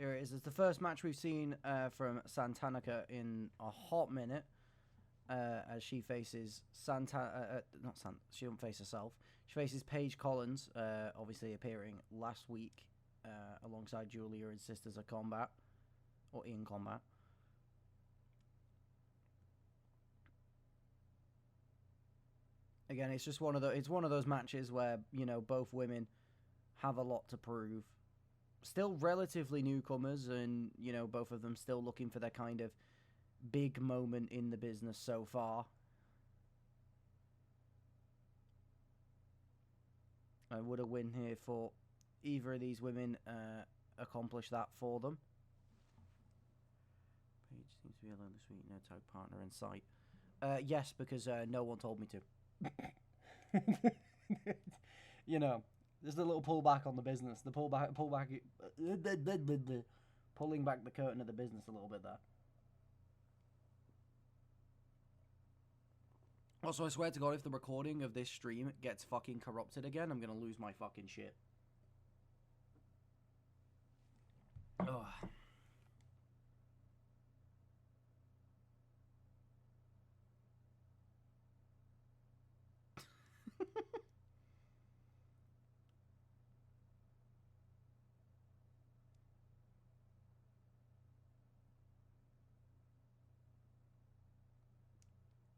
Here it is. It's the first match we've seen from Santanica in a hot minute. As she faces she don't face herself. She faces Paige Collins, obviously appearing last week alongside Julia and Sisters of Combat, or in Combat. Again, it's just one of those matches where, you know, both women have a lot to prove. Still relatively newcomers, and, you know, both of them still looking for their kind of big moment in the business so far. Would a win here for either of these women accomplish that for them? Paige seems to be alone this week. No tag partner in sight. Yes, because no one told me to. You know, there's a little pullback on the business. The pulling back the curtain of the business a little bit there. Also, I swear to God, if the recording of this stream gets fucking corrupted again, I'm gonna lose my fucking shit. Ugh.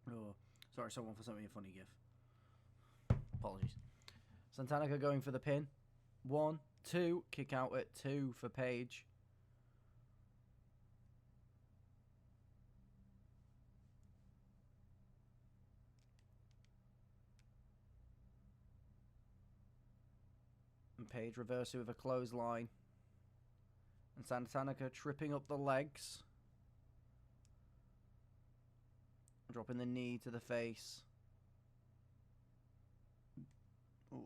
Oh, sorry, someone for sending me a funny gif. Apologies. Santanica going for the pin. 1, 2, kick out at 2 for Paige. And Paige reversing with a clothesline. And Santanica tripping up the legs. Dropping the knee to the face. Ooh.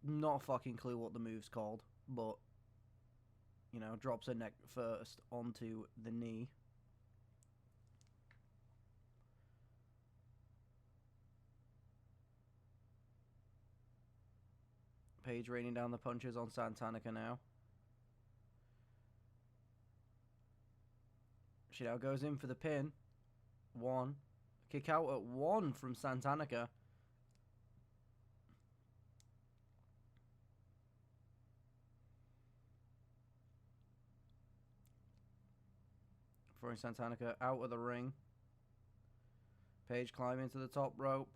Not a fucking clue what the move's called, but, you know, drops her neck first onto the knee. Paige raining down the punches on Santanica now. She now goes in for the pin. 1. Kick out at 1 from Santanica. Throwing Santanica out of the ring. Paige climbing to the top rope.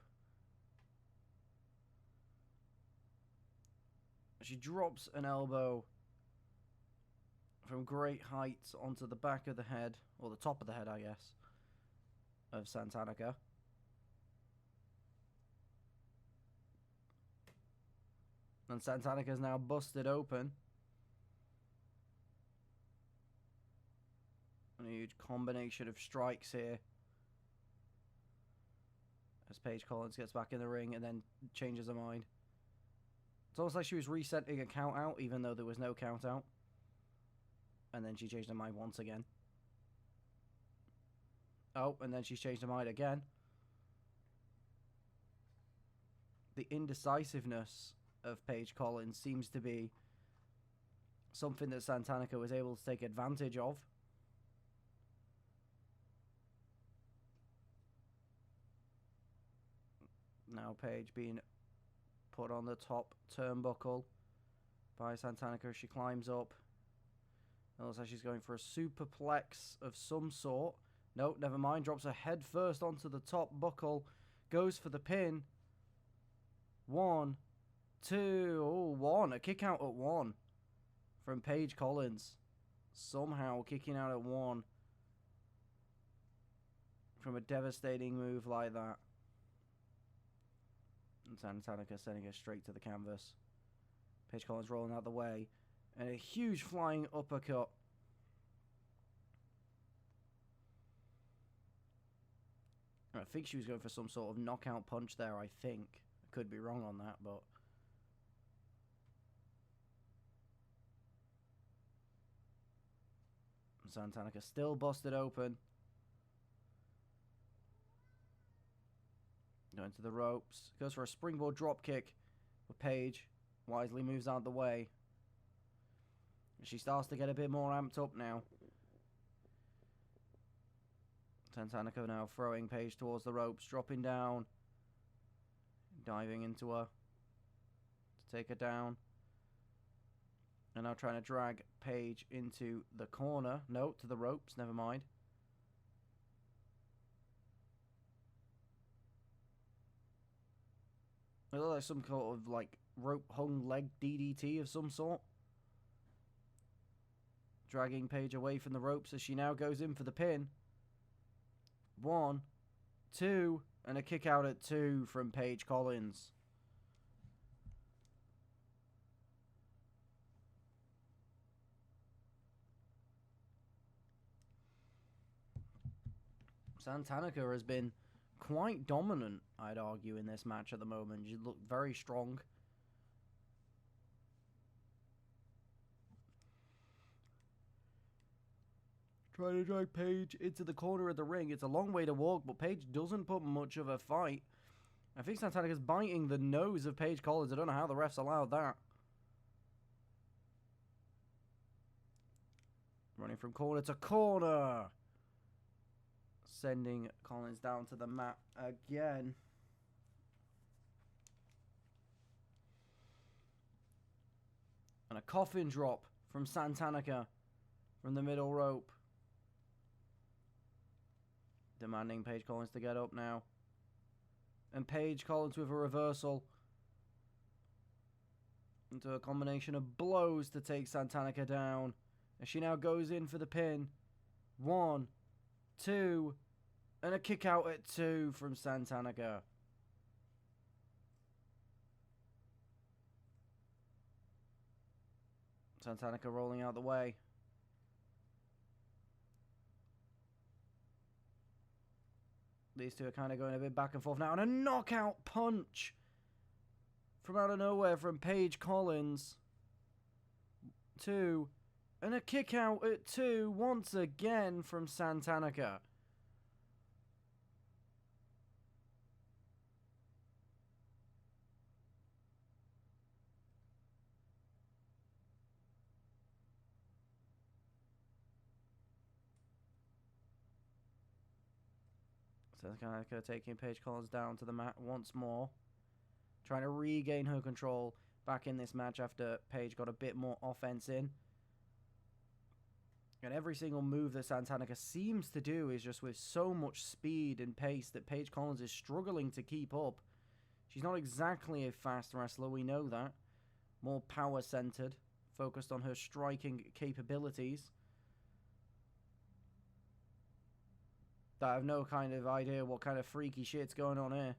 She drops an elbow from great heights onto the back of the head, or the top of the head, I guess, of Santanica. And Santanica is now busted open. And a huge combination of strikes here. As Paige Collins gets back in the ring and then changes her mind. It's almost like she was resetting a count out, even though there was no count out. And then she changed her mind once again. Oh, and then she's changed her mind again. The indecisiveness of Paige Collins seems to be something that Santanica was able to take advantage of. Now Paige being put on the top turnbuckle by Santanica as she climbs up. It looks like she's going for a superplex of some sort. Nope, never mind. Drops her head first onto the top buckle. Goes for the pin. 1, 2, oh, 1. A kick out at 1 from Paige Collins. Somehow kicking out at 1 from a devastating move like that. And Santanica sending her straight to the canvas. Paige Collins rolling out the way. And a huge flying uppercut. I think she was going for some sort of knockout punch there, I think. I could be wrong on that, but... Santanica still busted open. Going to the ropes. Goes for a springboard drop kick. But Paige wisely moves out of the way. She starts to get a bit more amped up now. Santanico now throwing Paige towards the ropes, dropping down. Diving into her to take her down. And now trying to drag Paige into the corner. No, to the ropes, never mind. It looks like some sort of like rope hung leg DDT of some sort. Dragging Paige away from the ropes as she now goes in for the pin. 1, 2, and a kick out at 2 from Paige Collins. Santanico has been quite dominant, I'd argue, in this match at the moment. She looked very strong. Trying to drag Paige into the corner of the ring. It's a long way to walk, but Paige doesn't put much of a fight. I think Santanica's biting the nose of Paige Collins. I don't know how the refs allowed that. Running from corner to corner. Sending Collins down to the mat again. And a coffin drop from Santanica from the middle rope. Demanding Paige Collins to get up now. And Paige Collins with a reversal. Into a combination of blows to take Santanica down. As she now goes in for the pin. 1, 2, and a kick out at 2 from Santanica. Santanica rolling out the way. These two are kind of going a bit back and forth now. And a knockout punch from out of nowhere from Paige Collins. 2. And a kick out at 2 once again from Santanica. Santanica taking Paige Collins down to the mat once more. Trying to regain her control back in this match after Paige got a bit more offense in. And every single move that Santanica seems to do is just with so much speed and pace that Paige Collins is struggling to keep up. She's not exactly a fast wrestler, we know that. More power-centered, focused on her striking capabilities. I have no kind of idea what kind of freaky shit's going on here.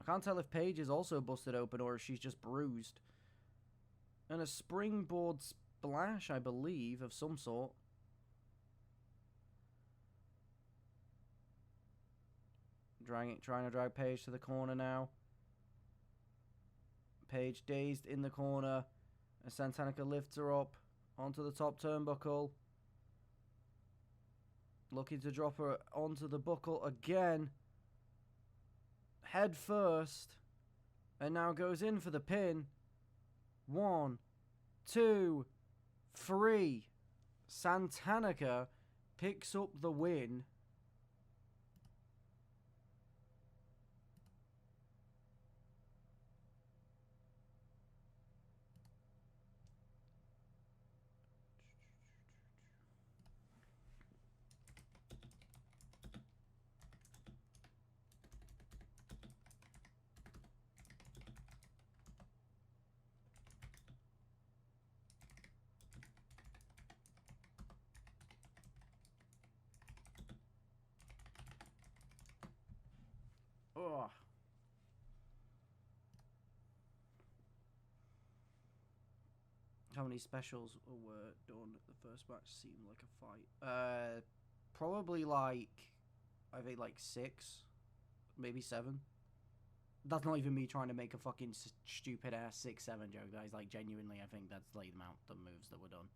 I can't tell if Paige is also busted open or if she's just bruised. And a springboard splash, I believe, of some sort. Trying to drag Paige to the corner now. Paige dazed in the corner. And Santanica lifts her up onto the top turnbuckle. Looking to drop her onto the buckle again. Head first. And now goes in for the pin. 1, 2, 3. Santanica picks up the win. Ugh. How many specials were done? The first match seemed like a fight. Probably like, I think like 6, maybe 7. That's not even me trying to make a fucking stupid ass 6-7 joke, guys. Like genuinely, I think that's like the amount of moves that were done.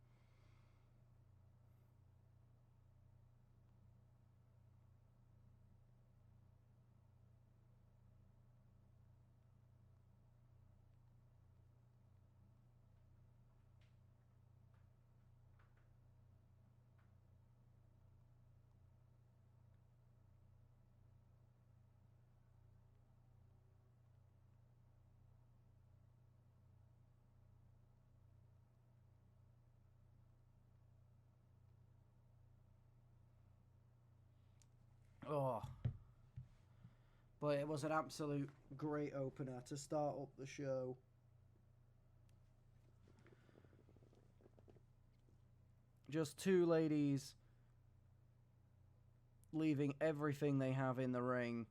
Oh. But it was an absolute great opener to start up the show. Just two ladies leaving everything they have in the ring.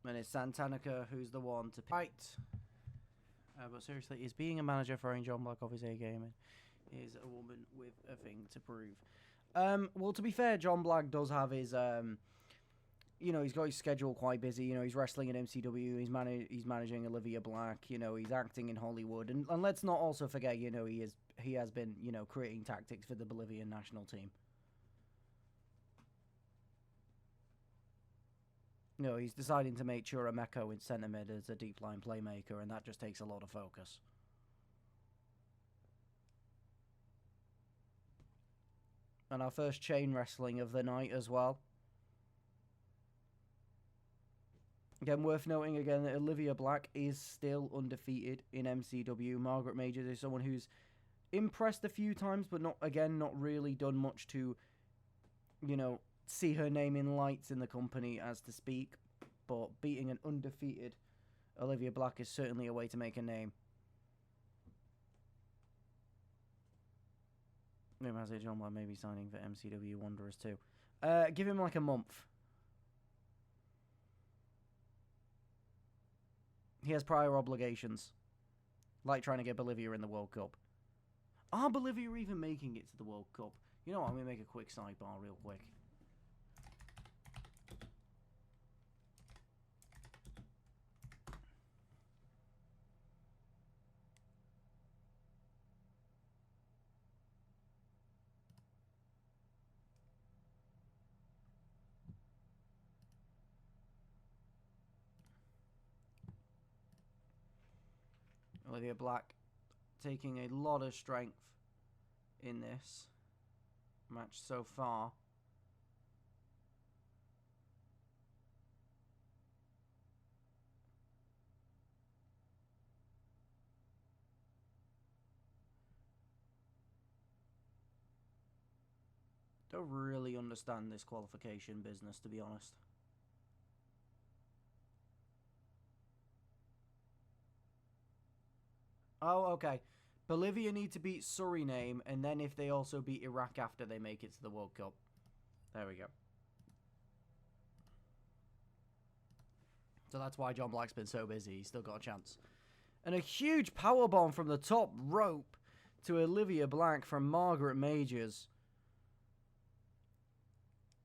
And it's Santanica who's the one to fight. But seriously, is being a manager throwing John Black off his A game and is a woman with a thing to prove. Well, to be fair, John Black does have his, you know, he's got his schedule quite busy. You know, he's wrestling at MCW, he's managing Olivia Black, you know, he's acting in Hollywood. And let's not also forget, you know, he has been, you know, creating tactics for the Bolivian national team. No, he's deciding to make Churameko in centre mid as a deep line playmaker, and that just takes a lot of focus. And our first chain wrestling of the night as well. Again, worth noting again that Olivia Black is still undefeated in MCW. Margaret Majors is someone who's impressed a few times, but not really done much to, you know, see her name in lights in the company, as to speak. But beating an undefeated Olivia Black is certainly a way to make a name. John Black may be signing for MCW Wanderers too. Give him like a month. He has prior obligations, like trying to get Bolivia in the World Cup. Are Bolivia even making it to the World Cup? You know what, I'm going to make a quick sidebar real quick. Olivia Black taking a lot of strength in this match so far. Don't really understand this qualification business, to be honest. Oh, okay. Bolivia need to beat Suriname, and then if they also beat Iraq after, they make it to the World Cup. There we go. So that's why John Black's been so busy. He's still got a chance. And a huge powerbomb from the top rope to Olivia Black from Margaret Majors.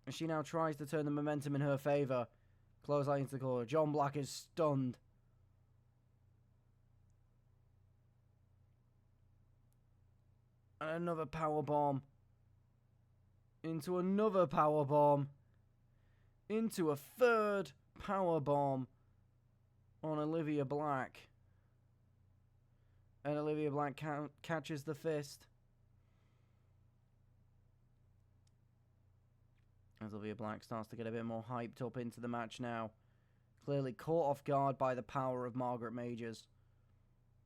And she now tries to turn the momentum in her favour. Clothesline into the corner. John Black is stunned. And another powerbomb. Into another powerbomb. Into a third powerbomb on Olivia Black. And Olivia Black catches the fist. As Olivia Black starts to get a bit more hyped up into the match now. Clearly caught off guard by the power of Margaret Majors.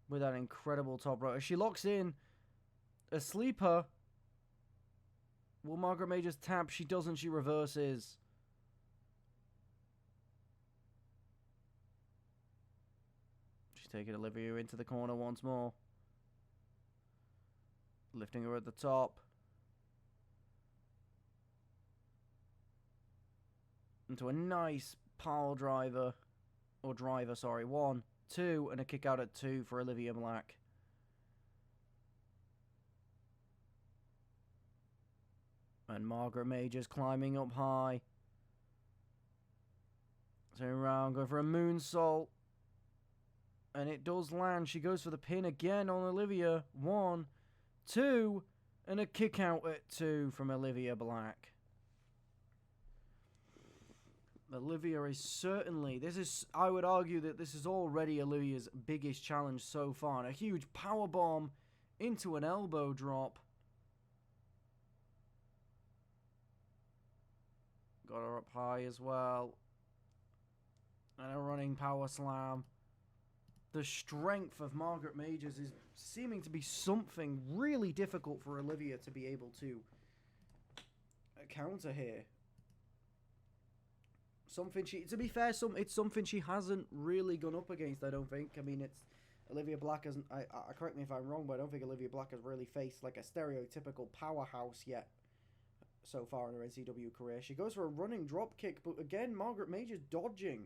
With that incredible top rope. As she locks in a sleeper. Will Margaret Majors tap? She doesn't. She reverses. She's taking Olivia into the corner once more. Lifting her at the top. Into a nice pile driver. Or driver, sorry. 1, 2, and a kick out at 2 for Olivia Black. And Margaret Majors climbing up high. Turning around, going for a moonsault. And it does land. She goes for the pin again on Olivia. 1, 2, and a kick out at 2 from Olivia Black. Olivia is certainly, I would argue that this is already Olivia's biggest challenge so far. And a huge powerbomb into an elbow drop. Got her up high as well. And a running power slam. the strength of Margaret Majors is seeming to be something really difficult for Olivia to be able to counter here. Something to be fair, it's something she hasn't really gone up against, I don't think. I mean, it's Olivia Black hasn't, I correct me if I'm wrong, but I don't think Olivia Black has really faced like a stereotypical powerhouse yet so far in her NCW career. She goes for a running drop kick, but again, Margaret Major's dodging.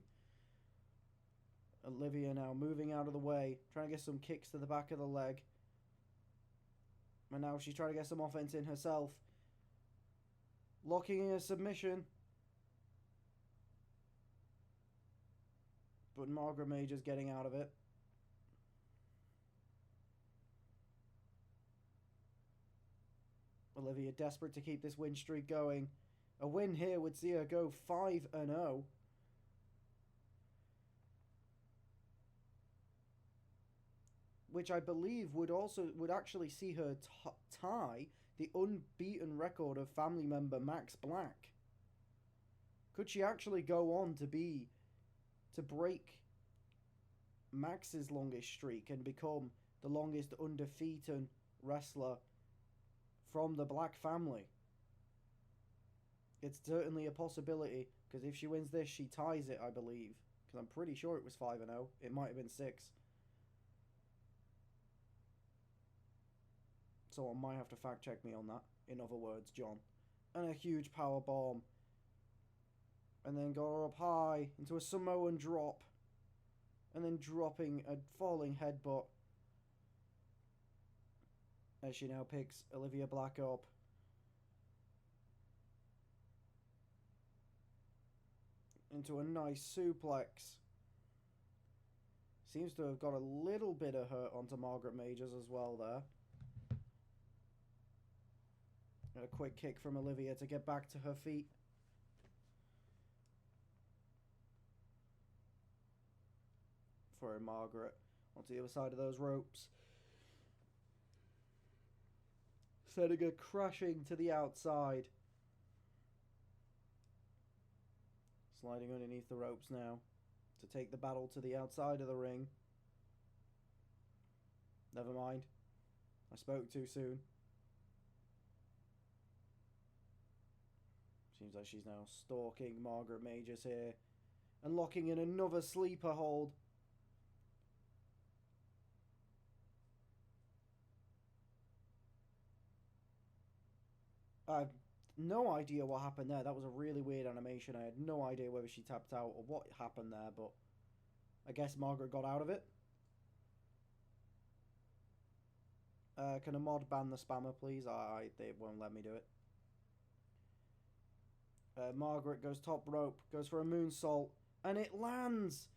Olivia now moving out of the way, trying to get some kicks to the back of the leg. And now she's trying to get some offense in herself. Locking in a submission. But Margaret Major's getting out of it. Olivia desperate to keep this win streak going. A win here would see her go 5-0. Which I believe would actually see her tie the unbeaten record of family member Max Black. Could she actually go on to break Max's longest streak and become the longest undefeated wrestler from the Black family? It's certainly a possibility, because if she wins this, she ties it, I believe. Because I'm pretty sure it was 5-0. It might have been 6. Someone might have to fact check me on that. In other words, John. And a huge power bomb. And then got her up high into a Samoan drop. And then dropping a falling headbutt. As she now picks Olivia Black up. Into a nice suplex. Seems to have got a little bit of hurt onto Margaret Majors as well there. And a quick kick from Olivia to get back to her feet. For Margaret onto the other side of those ropes. Sending her crashing to the outside. Sliding underneath the ropes now to take the battle to the outside of the ring. Never mind. I spoke too soon. Seems like she's now stalking Margaret Majors here. And locking in another sleeper hold. I have no idea what happened there. That was a really weird animation. I had no idea whether she tapped out or what happened there, but I guess Margaret got out of it. Can a mod ban the spammer, please? They won't let me do it. Margaret goes top rope, goes for a moonsault, and it lands!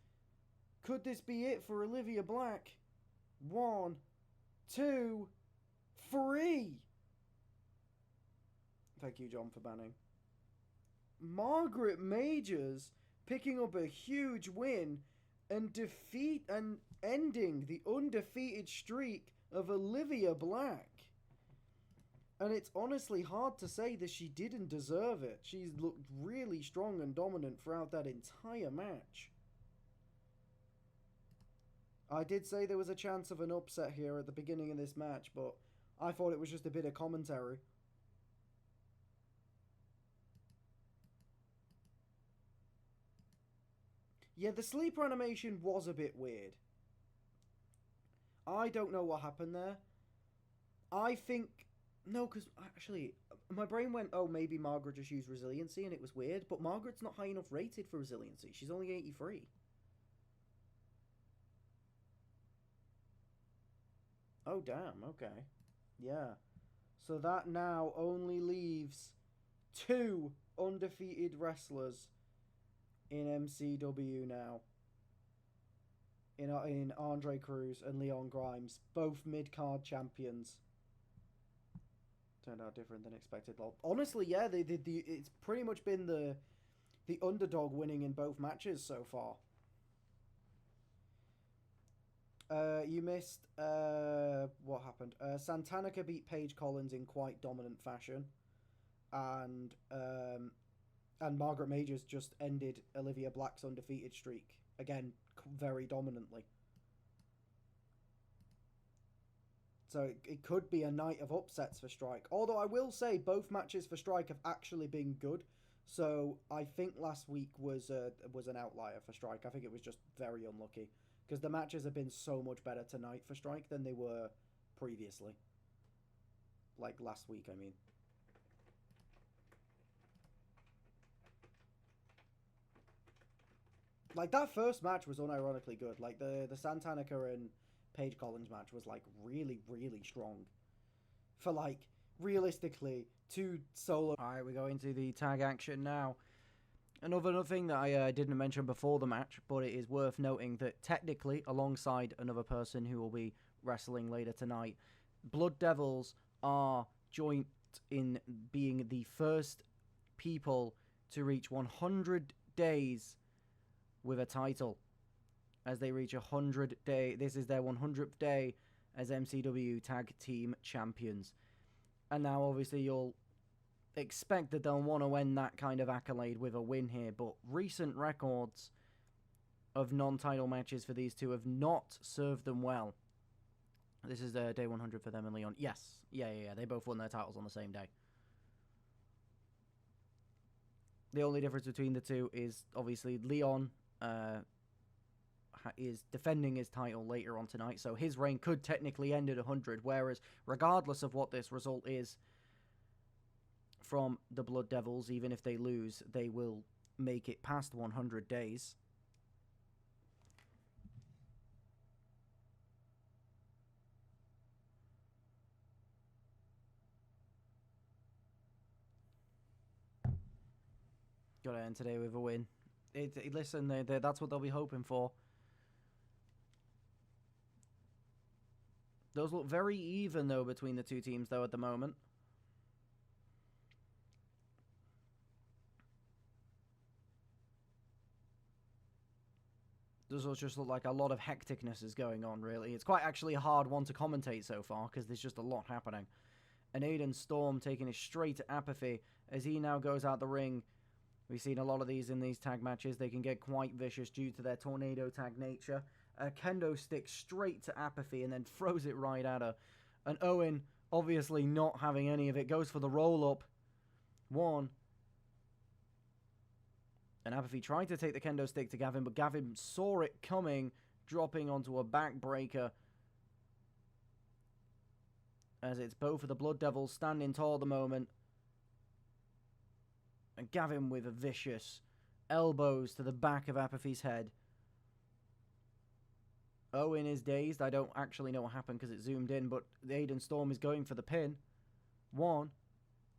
Could this be it for Olivia Black? 1, 2, 3! Thank you, John, for banning. Margaret Majors picking up a huge win and ending the undefeated streak of Olivia Black. And it's honestly hard to say that she didn't deserve it. She's looked really strong and dominant throughout that entire match. I did say there was a chance of an upset here at the beginning of this match, but I thought it was just a bit of commentary. Yeah, the sleeper animation was a bit weird. I don't know what happened there. I think... No, because actually, my brain went, oh, maybe Margaret just used resiliency and it was weird. But Margaret's not high enough rated for resiliency. She's only 83. Oh, damn. Okay. Yeah. So that now only leaves 2 undefeated wrestlers in MCW now. In Andre Cruz and Leon Grimes. Both mid-card champions. Turned out different than expected. Honestly, yeah, it's pretty much been the underdog winning in both matches so far. You missed what happened. Santanica beat Paige Collins in quite dominant fashion, and Margaret Majors just ended Olivia Black's undefeated streak again, very dominantly. So it could be a night of upsets for Strike. Although I will say both matches for Strike have actually been good. So I think last week was an outlier for Strike. I think it was just very unlucky. Because the matches have been so much better tonight for Strike than they were previously. Like last week, I mean. Like, that first match was unironically good. Like, the Santanica and Paige Collins match was, like, really, really strong. For, like, realistically, two solo... Alright, we go into the tag action now. Another thing that I didn't mention before the match, but it is worth noting that technically, alongside another person who will be wrestling later tonight, Blood Devils are joint in being the first people to reach 100 days with a title. As they reach 100 day, this is their 100th day as MCW Tag Team Champions. And now obviously you'll expect that they'll want to end that kind of accolade with a win here, but recent records of non-title matches for these two have not served them well. This is day 100 for them and Leon. Yes. Yeah. They both won their titles on the same day. The only difference between the two is obviously Leon is defending his title later on tonight, so his reign could technically end at 100, whereas regardless of what this result is from the Blood Devils, even if they lose, they will make it past 100 days. Gotta end today with a win. Listen, that's what they'll be hoping for. Those look very even, though, between the two teams, though, at the moment. Does just look like a lot of hecticness is going on, really. It's quite actually a hard one to commentate so far, because there's just a lot happening. And Aiden Storm taking it straight to Apathy as he now goes out the ring. We've seen a lot of these in these tag matches. They can get quite vicious due to their tornado tag nature. A kendo stick straight to Apathy and then throws it right at her. And Owen, obviously not having any of it, goes for the roll-up. One. And Apathy tried to take the kendo stick to Gavin, but Gavin saw it coming, dropping onto a backbreaker. As it's both of the Blood Devils standing tall at the moment. And Gavin with a vicious elbows to the back of Apathy's head. Owen is dazed. I don't actually know what happened because it zoomed in, but Aiden Storm is going for the pin. 1,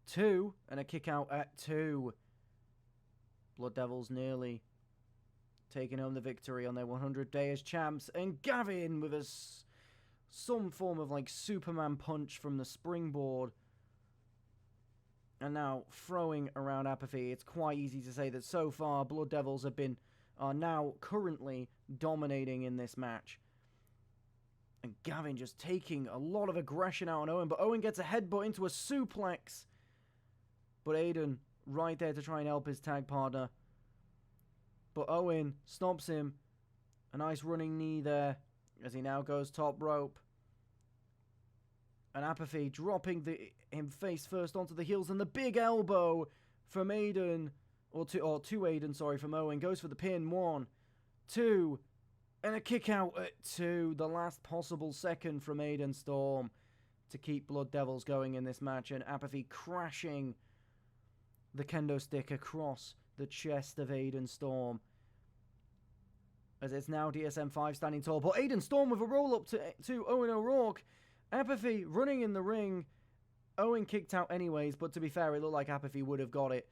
2, and a kick out at 2. Blood Devils nearly taking home the victory on their 100th day as champs. And Gavin with some form of like Superman punch from the springboard. And now throwing around Apathy. It's quite easy to say that so far Blood Devils are now currently dominating in this match. And Gavin just taking a lot of aggression out on Owen, but Owen gets a headbutt into a suplex. But Aiden right there to try and help his tag partner. But Owen stops him. A nice running knee there as he now goes top rope. And Apathy dropping him face first onto the heels, and the big elbow from Aiden, or to Aiden, sorry, from Owen, goes for the pin. 1, 2, and a kick out at 2. The last possible second from Aiden Storm to keep Blood Devils going in this match, and Apathy crashing the kendo stick across the chest of Aiden Storm. As it's now DSM-5 standing tall, but Aiden Storm with a roll-up to Owen O'Rourke. Apathy running in the ring. Owen kicked out anyways, but to be fair, it looked like Apathy would have got it.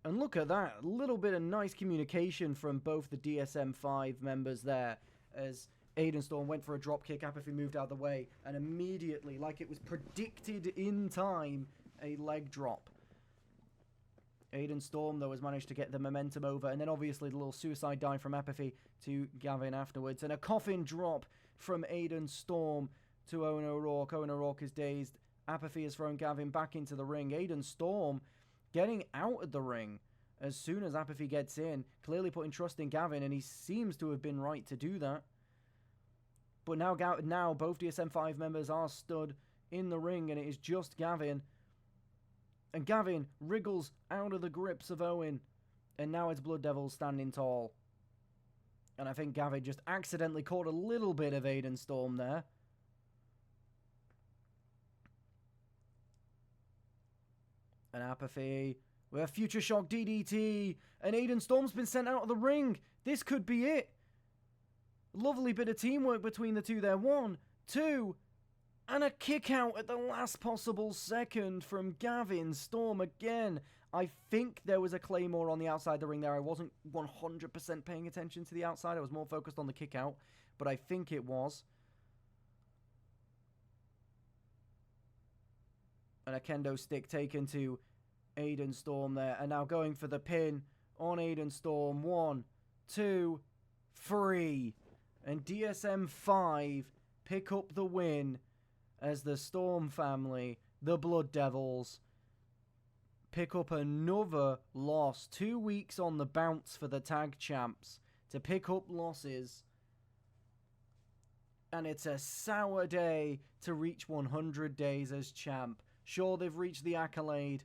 And look at that. A little bit of nice communication from both the DSM-5 members there. As Aiden Storm went for a drop kick, Apathy moved out of the way. And immediately, like it was predicted in time, a leg drop. Aiden Storm, though, has managed to get the momentum over. And then obviously the little suicide dive from Apathy to Gavin afterwards. And a coffin drop from Aiden Storm to Owen O'Rourke. Owen O'Rourke is dazed. Apathy has thrown Gavin back into the ring. Aiden Storm getting out of the ring as soon as Apathy gets in. Clearly putting trust in Gavin, and he seems to have been right to do that. But now both DSM-5 members are stood in the ring, and it is just Gavin. And Gavin wriggles out of the grips of Owen. And now it's Blood Devils standing tall. And I think Gavin just accidentally caught a little bit of Aiden Storm there. An Apathy with a Future Shock DDT. And Aiden Storm's been sent out of the ring. This could be it. Lovely bit of teamwork between the two there. 1, 2, and a kick out at the last possible second from Gavin Storm again. I think there was a Claymore on the outside the ring there. I wasn't 100% paying attention to the outside. I was more focused on the kick out, but I think it was. And a kendo stick taken to Aiden Storm there. And now going for the pin on Aiden Storm. 1, 2, 3. And DSM-5 pick up the win as the Storm family, the Blood Devils, pick up another loss. 2 weeks on the bounce for the tag champs to pick up losses. And it's a sour day to reach 100 days as champ. Sure, they've reached the accolade,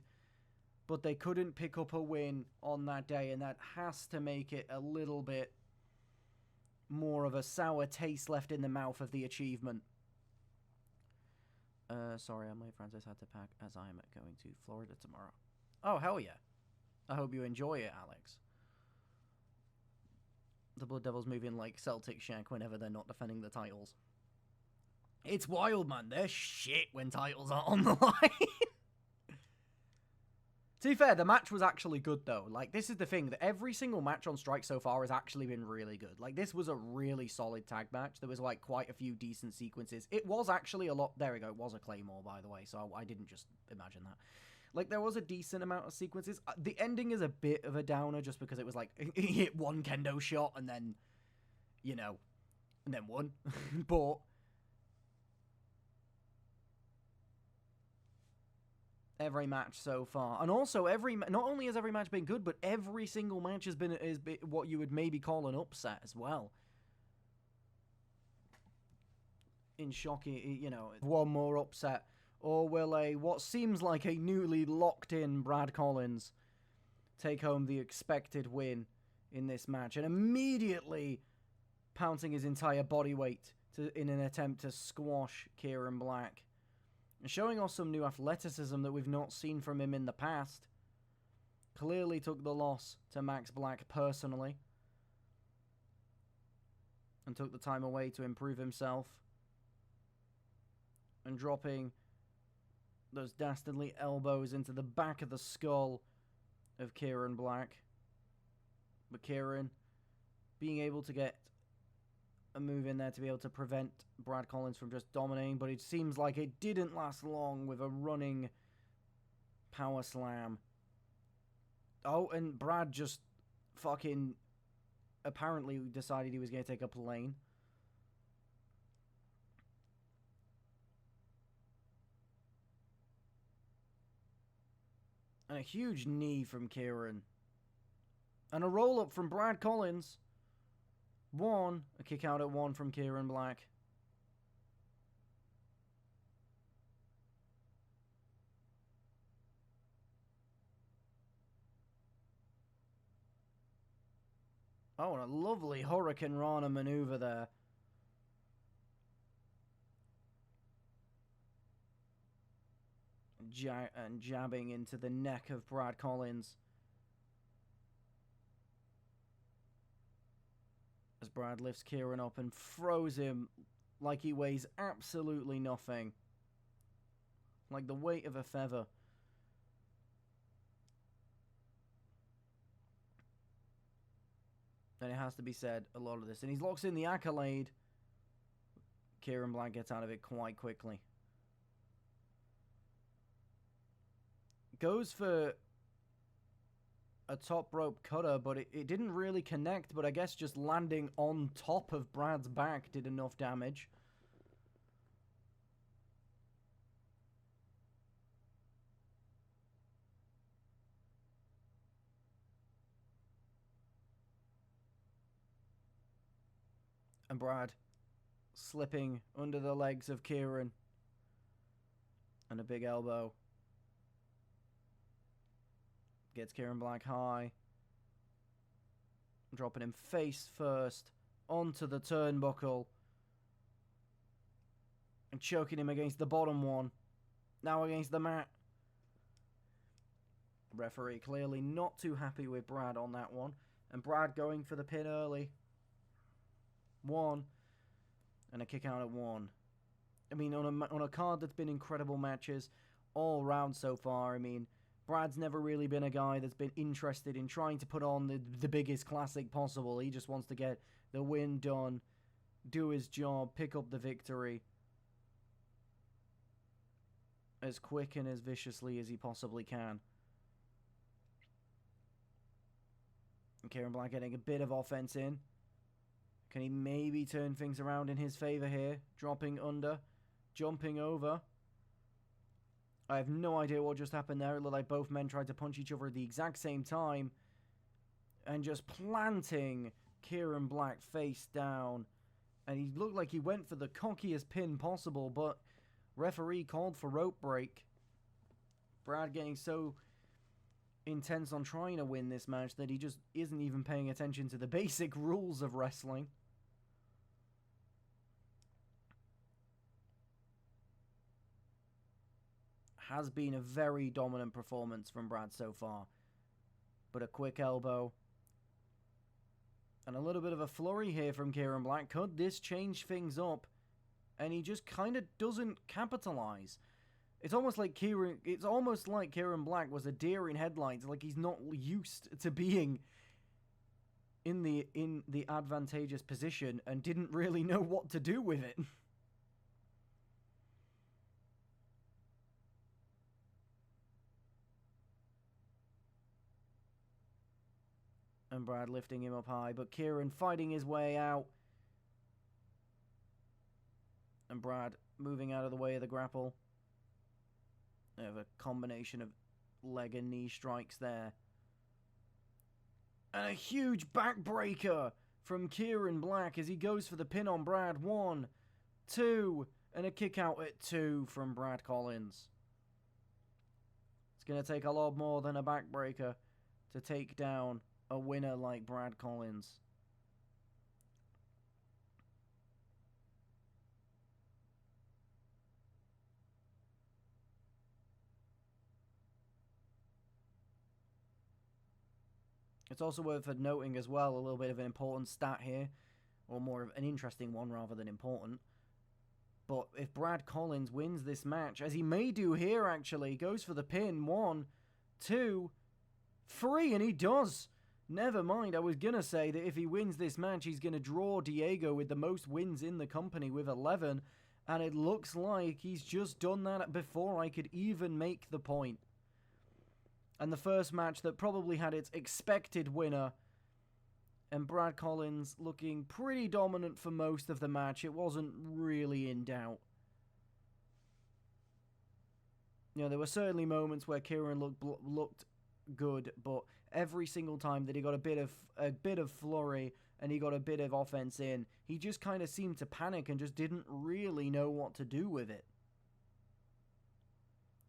but they couldn't pick up a win on that day, and that has to make it a little bit more of a sour taste left in the mouth of the achievement. Sorry, my Francis had to pack as I'm going to Florida tomorrow. Oh, hell yeah. I hope you enjoy it, Alex. The Blood Devils move in like Celtic Shack whenever they're not defending the titles. It's wild, man. They're shit when titles are on the line. To be fair, the match was actually good, though. Like, this is the thing, that every single match on Strike so far has actually been really good. Like, this was a really solid tag match. There was, like, quite a few decent sequences. It was actually a lot... There we go. It was a Claymore, by the way, so I didn't just imagine that. Like, there was a decent amount of sequences. The ending is a bit of a downer, just because it was, like, he hit one kendo shot, and then, you know, and then won. But... every match so far, and also not only has every match been good, but every single match has been what you would maybe call an upset as well. In shocking, you know, one more upset, or will what seems like a newly locked in Brad Collins take home the expected win in this match, and immediately pouncing his entire body weight in an attempt to squash Kieran Black. And showing off some new athleticism that we've not seen from him in the past. Clearly took the loss to Max Black personally. And took the time away to improve himself. And dropping those dastardly elbows into the back of the skull of Kieran Black. But Kieran being able to get a move in there to be able to prevent Brad Collins from just dominating, but it seems like it didn't last long with a running power slam. Oh, and Brad just fucking apparently decided he was going to take up a lane. And a huge knee from Kieran. And a roll-up from Brad Collins. A kick out at 1 from Kieran Black. Oh, and a lovely Hurricane Rana maneuver there. And jabbing into the neck of Brad Collins. As Brad lifts Kieran up and throws him like he weighs absolutely nothing. Like the weight of a feather. And it has to be said, a lot of this. And he locks in the accolade. Kieran Black gets out of it quite quickly. Goes for a top rope cutter, but it didn't really connect, but I guess just landing on top of Brad's back did enough damage. And Brad slipping under the legs of Kieran. And a big elbow. Gets Kieran Black high. Dropping him face first onto the turnbuckle. And choking him against the bottom one. Now against the mat. Referee clearly not too happy with Brad on that one. And Brad going for the pin early. 1. And a kick out at 1. I mean, on a card that's been incredible matches all round so far, I mean, Brad's never really been a guy that's been interested in trying to put on the biggest classic possible. He just wants to get the win done, do his job, pick up the victory as quick and as viciously as he possibly can. And Kieran Black getting a bit of offense in. Can he maybe turn things around in his favor here? Dropping under, jumping over. I have no idea what just happened there. It looked like both men tried to punch each other at the exact same time. And just planting Kieran Black face down. And he looked like he went for the cockiest pin possible, but referee called for rope break. Brad getting so intense on trying to win this match that he just isn't even paying attention to the basic rules of wrestling. Has been a very dominant performance from Brad so far. But a quick elbow. And a little bit of a flurry here from Kieran Black. Could this change things up? And he just kind of doesn't capitalize. It's almost like Kieran Black was a deer in headlights. Like he's not used to being in the advantageous position and didn't really know what to do with it. And Brad lifting him up high, but Kieran fighting his way out. And Brad moving out of the way of the grapple. They have a combination of leg and knee strikes there. And a huge backbreaker from Kieran Black as he goes for the pin on Brad. 1, 2, and a kick out at 2 from Brad Collins. It's going to take a lot more than a backbreaker to take down a winner like Brad Collins. It's also worth noting as well, a little bit of an important stat here, or more of an interesting one rather than important. But if Brad Collins wins this match, as he may do here actually, goes for the pin, 1, 2, 3, and he does. Never mind, I was going to say that if he wins this match, he's going to draw Diego with the most wins in the company with 11, and it looks like he's just done that before I could even make the point. And the first match that probably had its expected winner, and Brad Collins looking pretty dominant for most of the match. It wasn't really in doubt. You know, there were certainly moments where Kieran looked good, but every single time that he got a bit of flurry and he got a bit of offense in, he just kind of seemed to panic and just didn't really know what to do with it.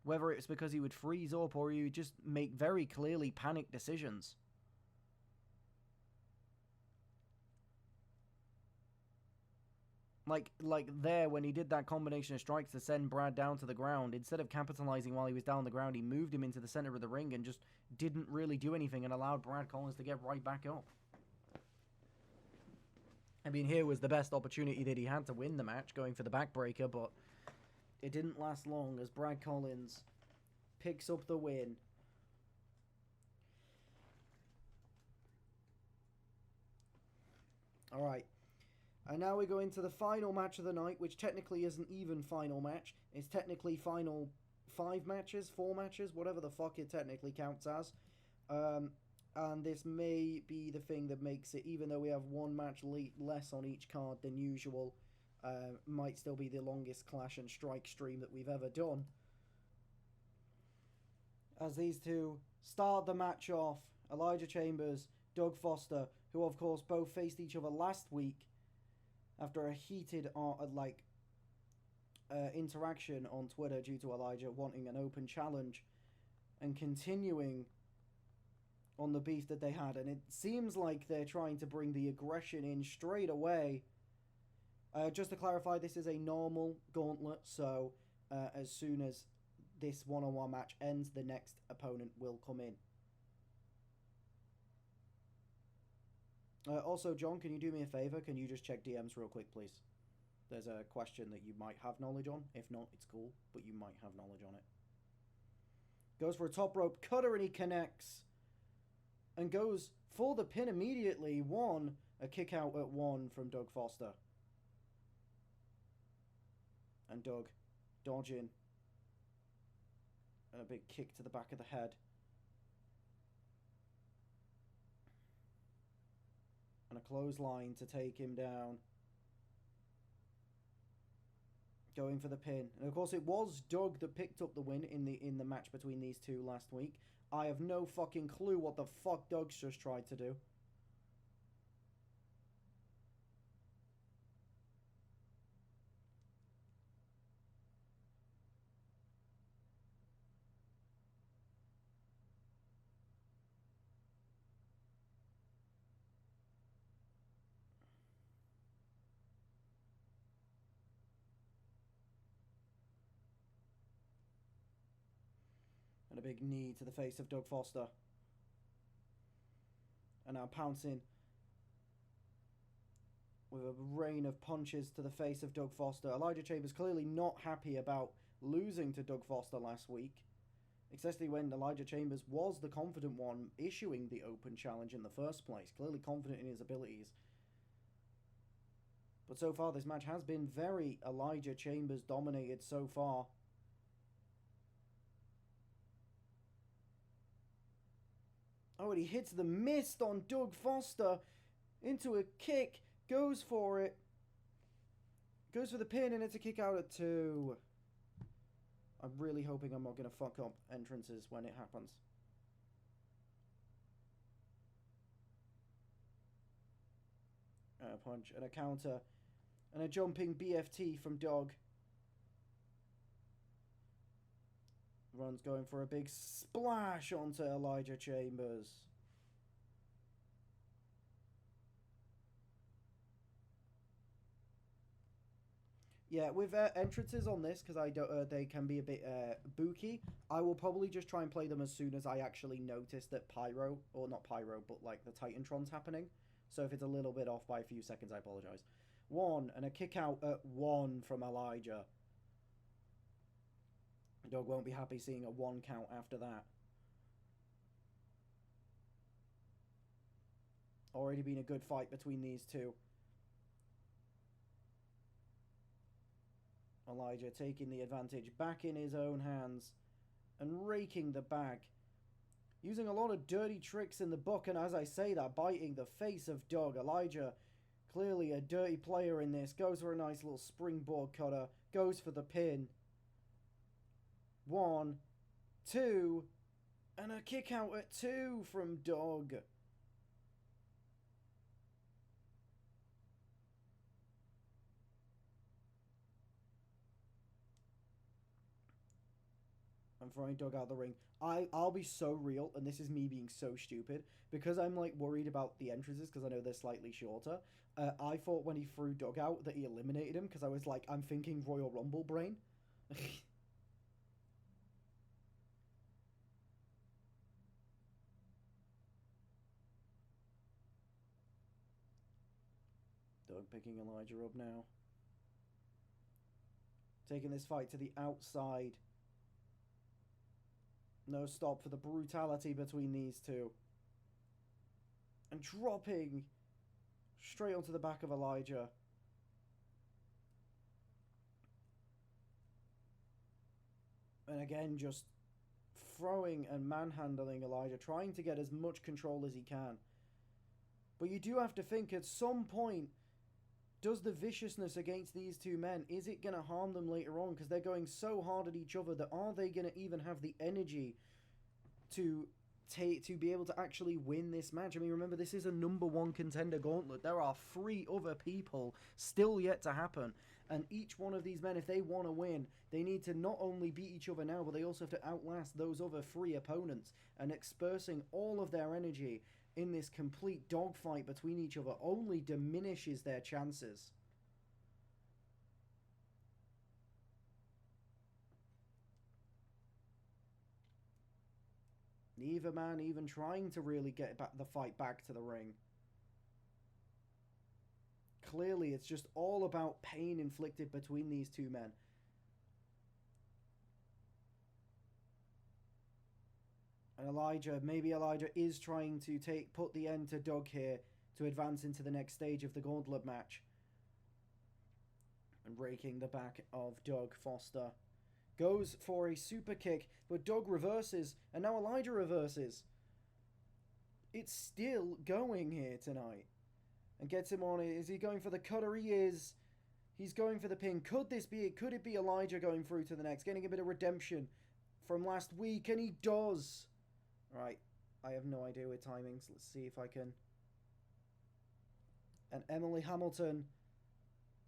Whether it's because he would freeze up or he would just make very clearly panicked decisions. Like there, when he did that combination of strikes to send Brad down to the ground, instead of capitalizing while he was down the ground, he moved him into the center of the ring and just didn't really do anything and allowed Brad Collins to get right back up. I mean, here was the best opportunity that he had to win the match, going for the backbreaker, but it didn't last long as Brad Collins picks up the win. Alright. And now we go into the final match of the night, which technically isn't even final match. It's technically final 5 matches, 4 matches, whatever the fuck it technically counts as. And this may be the thing that makes it, even though we have 1 match less on each card than usual, might still be the longest Clash and Strike stream that we've ever done. As these two start the match off, Elijah Chambers, Doug Foster, who of course both faced each other last week, after a heated interaction on Twitter due to Elijah wanting an open challenge and continuing on the beef that they had. And it seems like they're trying to bring the aggression in straight away. Just to clarify, this is a normal gauntlet, so as soon as this one-on-one match ends, the next opponent will come in. Also, John, can you do me a favour? Can you just check DMs real quick, please? There's a question that you might have knowledge on. If not, it's cool, but you might have knowledge on it. Goes for a top rope cutter and he connects. And goes for the pin immediately. A kick out at 1 from Doug Foster. And Doug dodging. And a big kick to the back of the head. And a clothesline to take him down. Going for the pin. And of course it was Doug that picked up the win in the match between these two last week. I have no fucking clue what the fuck Doug's just tried to do. And a big knee to the face of Doug Foster. And now pouncing with a rain of punches to the face of Doug Foster. Elijah Chambers clearly not happy about losing to Doug Foster last week. Especially when Elijah Chambers was the confident one issuing the open challenge in the first place. Clearly confident in his abilities. But so far this match has been very Elijah Chambers dominated so far. Oh, and he hits the mist on Doug Foster into a kick. Goes for it. Goes for the pin, and it's a kick out at 2. I'm really hoping I'm not going to fuck up entrances when it happens. A punch and a counter. And a jumping BFT from Doug. Run's going for a big splash onto Elijah Chambers. Yeah, with entrances on this, because they can be a bit booky, I will probably just try and play them as soon as I actually notice that Pyro, or not Pyro, but like the Titantron's happening. So if it's a little bit off by a few seconds, I apologize. 1, and a kick out at 1 from Elijah. Doug won't be happy seeing a 1 count after that. Already been a good fight between these two. Elijah taking the advantage back in his own hands and raking the bag. Using a lot of dirty tricks in the book, and as I say that, biting the face of Doug. Elijah, clearly a dirty player in this, goes for a nice little springboard cutter, goes for the pin. 1, 2, and a kick out at 2 from Doug. I'm throwing Doug out of the ring. I'll be so real, and this is me being so stupid, because I'm like worried about the entrances because I know they're slightly shorter. I thought when he threw Doug out that he eliminated him, because I was like, I'm thinking Royal Rumble brain. Doug picking Elijah up now. Taking this fight to the outside. No stop for the brutality between these two. And dropping straight onto the back of Elijah. And again, just throwing and manhandling Elijah, trying to get as much control as he can. But you do have to think, at some point, does the viciousness against these two men, is it going to harm them later on? Because they're going so hard at each other that are they going to even have the energy to to be able to actually win this match. I mean, remember, this is a #1 contender gauntlet. There are 3 other people still yet to happen. And each one of these men, if they want to win, they need to not only beat each other now, but they also have to outlast those other 3 opponents. And dispersing all of their energy in this complete dogfight between each other only diminishes their chances. Neither man even trying to really get the fight back to the ring. Clearly, it's just all about pain inflicted between these 2 men. And maybe Elijah is trying to put the end to Doug here to advance into the next stage of the gauntlet match. And raking the back of Doug Foster. Goes for a super kick, but Doug reverses, and now Elijah reverses. It's still going here tonight. And gets him on it. Is he going for the cutter? He is. He's going for the pin. Could it be Elijah going through to the next? Getting a bit of redemption from last week, and he does. Right. I have no idea with timings. Let's see if I can. And Emily Hamilton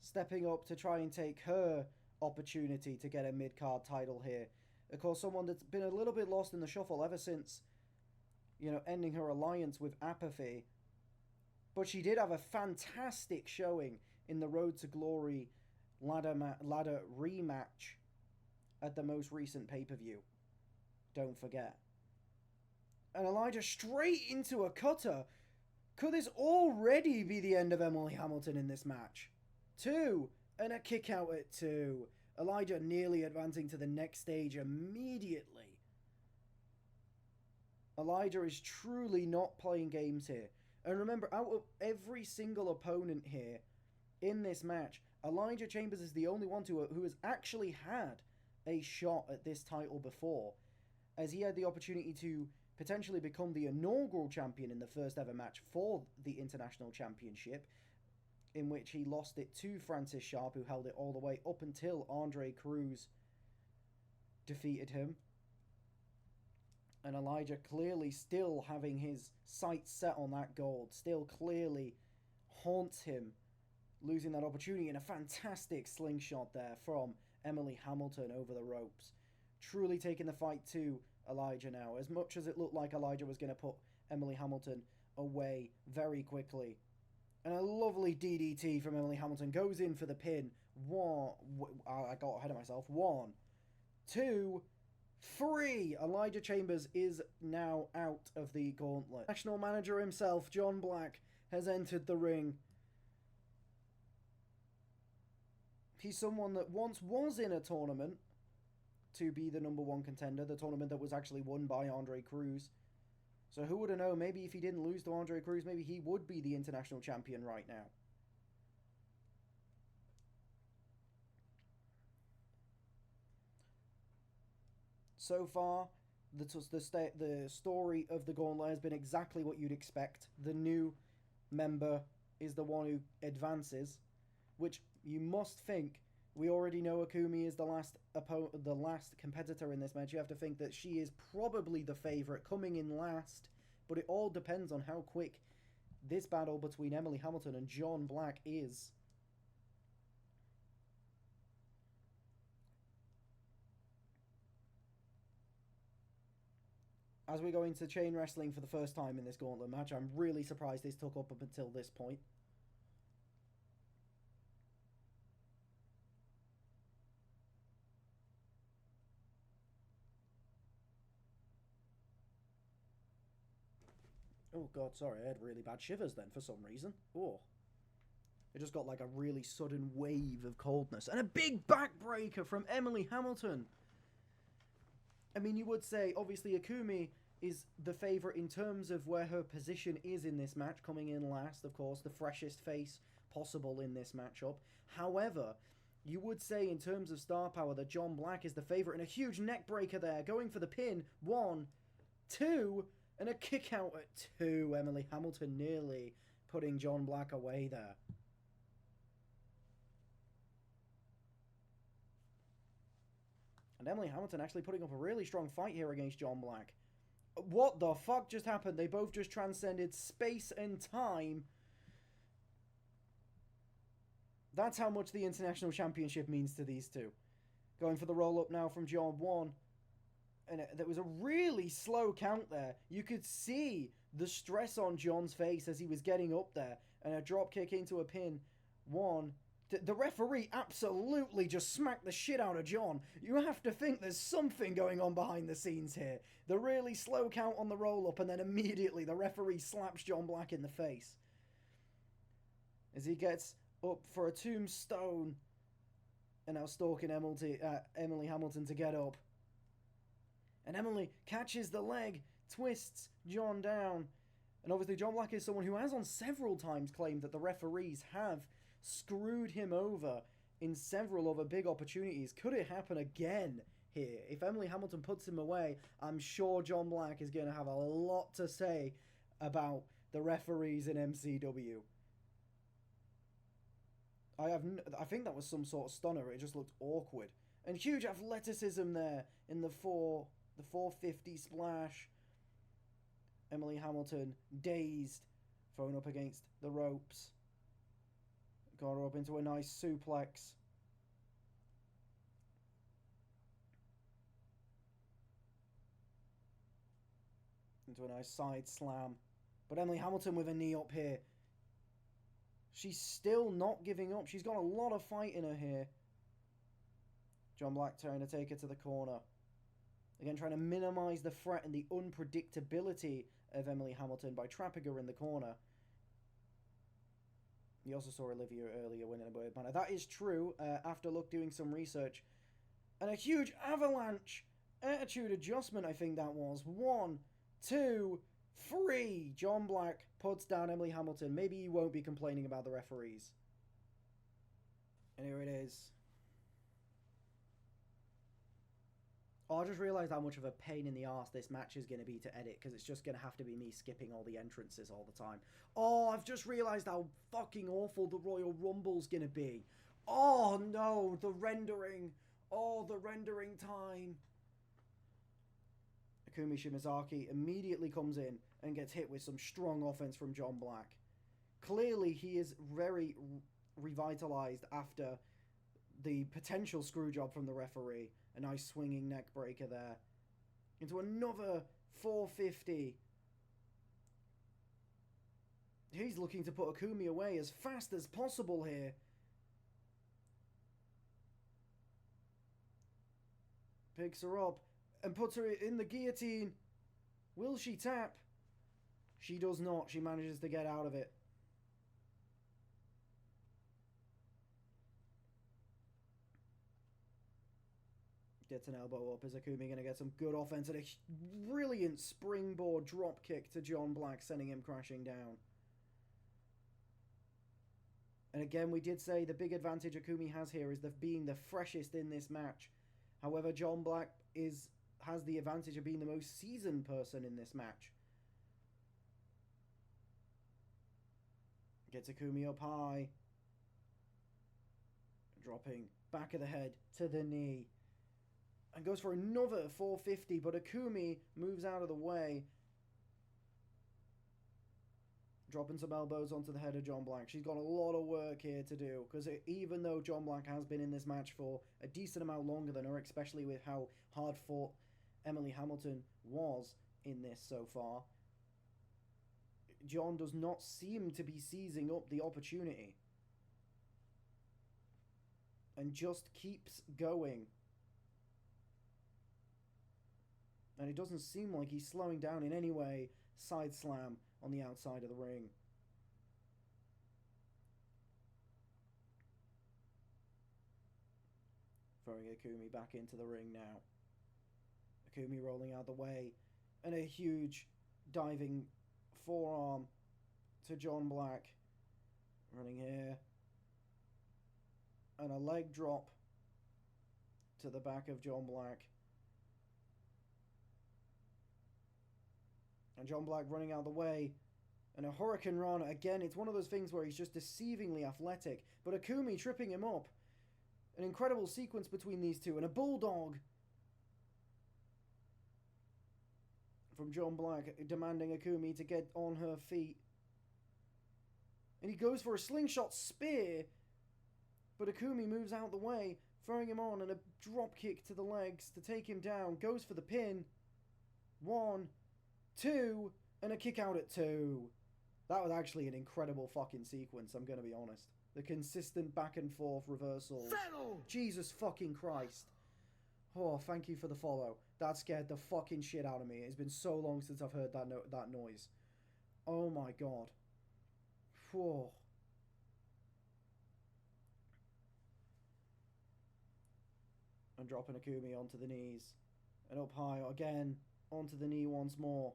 stepping up to try and take her opportunity to get a mid-card title here. Of course, someone that's been a little bit lost in the shuffle ever since, ending her alliance with Apathy. But she did have a fantastic showing in the Road to Glory ladder rematch at the most recent pay-per-view. Don't forget. And Elijah straight into a cutter. Could this already be the end of Emily Hamilton in this match? 2. And a kick out at 2. Elijah nearly advancing to the next stage immediately. Elijah is truly not playing games here. And remember, out of every single opponent here in this match, Elijah Chambers is the only one who has actually had a shot at this title before, as he had the opportunity to potentially become the inaugural champion in the first ever match for the International Championship, in which he lost it to Francis Sharp, who held it all the way up until Andre Cruz defeated him. And Elijah clearly still having his sights set on that gold, still clearly haunts him, losing that opportunity, in a fantastic slingshot there from Emily Hamilton over the ropes. Truly taking the fight to Elijah now. As much as it looked like Elijah was going to put Emily Hamilton away very quickly. And a lovely DDT from Emily Hamilton goes in for the pin. I got ahead of myself. 1, 2, 3. Elijah Chambers is now out of the gauntlet. National manager himself, John Black, has entered the ring. He's someone that once was in a tournament to be the #1 contender, the tournament that was actually won by Andre Cruz. So who would have known, maybe if he didn't lose to Andre Cruz, maybe he would be the international champion right now. So far, the story of the gauntlet has been exactly what you'd expect. The new member is the one who advances, which you must think. We already know Akumi is the last competitor in this match. You have to think that she is probably the favourite, coming in last. But it all depends on how quick this battle between Emily Hamilton and John Black is. As we go into chain wrestling for the first time in this gauntlet match, I'm really surprised this took up until this point. Oh god, sorry, I had really bad shivers then for some reason. Oh. It just got like a really sudden wave of coldness. And a big backbreaker from Emily Hamilton. I mean, you would say, obviously, Akumi is the favourite in terms of where her position is in this match, coming in last, of course, the freshest face possible in this matchup. However, you would say in terms of star power that John Black is the favourite, and a huge neck breaker there, going for the pin. 1, 2, and a kick out at 2. Emily Hamilton nearly putting John Black away there. And Emily Hamilton actually putting up a really strong fight here against John Black. What the fuck just happened? They both just transcended space and time. That's how much the International Championship means to these two. Going for the roll-up now from John 1. And there was a really slow count there. You could see the stress on John's face as he was getting up there. And a drop kick into a pin. 1. The referee absolutely just smacked the shit out of John. You have to think there's something going on behind the scenes here. The really slow count on the roll-up, and then immediately the referee slaps John Black in the face. As he gets up for a tombstone. And now stalking Emily Hamilton to get up. And Emily catches the leg, twists John down. And obviously John Black is someone who has on several times claimed that the referees have screwed him over in several other big opportunities. Could it happen again here? If Emily Hamilton puts him away, I'm sure John Black is going to have a lot to say about the referees in MCW. I think that was some sort of stunner. It just looked awkward. And huge athleticism there in the 450 splash. Emily Hamilton dazed, thrown up against the ropes. Got her up into a nice suplex. Into a nice side slam. But Emily Hamilton with a knee up here. She's still not giving up. She's got a lot of fight in her here. John Black trying to take her to the corner. Again, trying to minimize the threat and the unpredictability of Emily Hamilton by trapping her in the corner. You also saw Olivia earlier winning a Bird Banner. That is true, after doing some research. And a huge avalanche attitude adjustment, I think that was. 1, 2, 3. John Black puts down Emily Hamilton. Maybe you won't be complaining about the referees. And here it is. Oh, I just realised how much of a pain in the arse this match is going to be to edit, because it's just going to have to be me skipping all the entrances all the time. Oh, I've just realised how fucking awful the Royal Rumble's going to be. Oh, no, the rendering. Oh, the rendering time. Akumi Shimazaki immediately comes in and gets hit with some strong offense from John Black. Clearly, he is very revitalized after the potential screw job from the referee. A nice swinging neck breaker there. Into another 450. He's looking to put Akumi away as fast as possible here. Picks her up and puts her in the guillotine. Will she tap? She does not. She manages to get out of it. Gets an elbow up. Is Akumi going to get some good offense and a brilliant springboard drop kick to John Black, sending him crashing down. And again, we did say the big advantage Akumi has here is being the freshest in this match. However, John Black has the advantage of being the most seasoned person in this match. Gets Akumi up high. Dropping back of the head to the knee. And goes for another 450, but Akumi moves out of the way. Dropping some elbows onto the head of John Black. She's got a lot of work here to do, because even though John Black has been in this match for a decent amount longer than her, especially with how hard fought Emily Hamilton was in this so far, John does not seem to be seizing up the opportunity. And just keeps going. And it doesn't seem like he's slowing down in any way. Side slam on the outside of the ring. Throwing Akumi back into the ring now. Akumi rolling out the way. And a huge diving forearm to John Black. Running here. And a leg drop to the back of John Black. And John Black running out of the way. And a Hurricane Rana. Again, it's one of those things where he's just deceivingly athletic. But Akumi tripping him up. An incredible sequence between these two. And a Bulldog. from John Black, demanding Akumi to get on her feet. And he goes for a slingshot spear, but Akumi moves out the way, throwing him on, and a drop kick to the legs to take him down. Goes for the pin. 1, 2, and a kick out at 2. That was actually an incredible fucking sequence, I'm going to be honest. The consistent back and forth reversals. Settle! Jesus fucking Christ. Oh, thank you for the follow. That scared the fucking shit out of me. It's been so long since I've heard that noise. Oh my god. Whoa. And dropping Akumi onto the knees. And up high again. Onto the knee once more.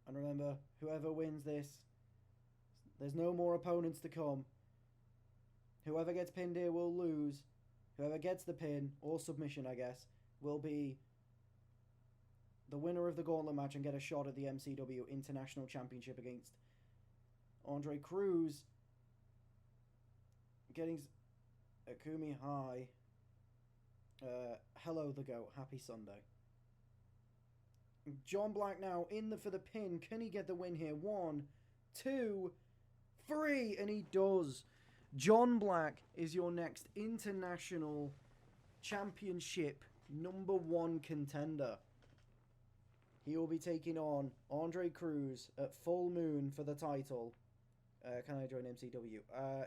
And remember, whoever wins this, there's no more opponents to come. Whoever gets pinned here will lose. Whoever gets the pin, or submission I guess, will be the winner of the gauntlet match and get a shot at the MCW International Championship against Andre Cruz. Getting Akumi high. Hello the GOAT. Happy Sunday. John Black now in for the pin. Can he get the win here? 1, 2, 3, and he does. John Black is your next International Championship #1 contender. He will be taking on Andre Cruz at Full Moon for the title. Can I join MCW?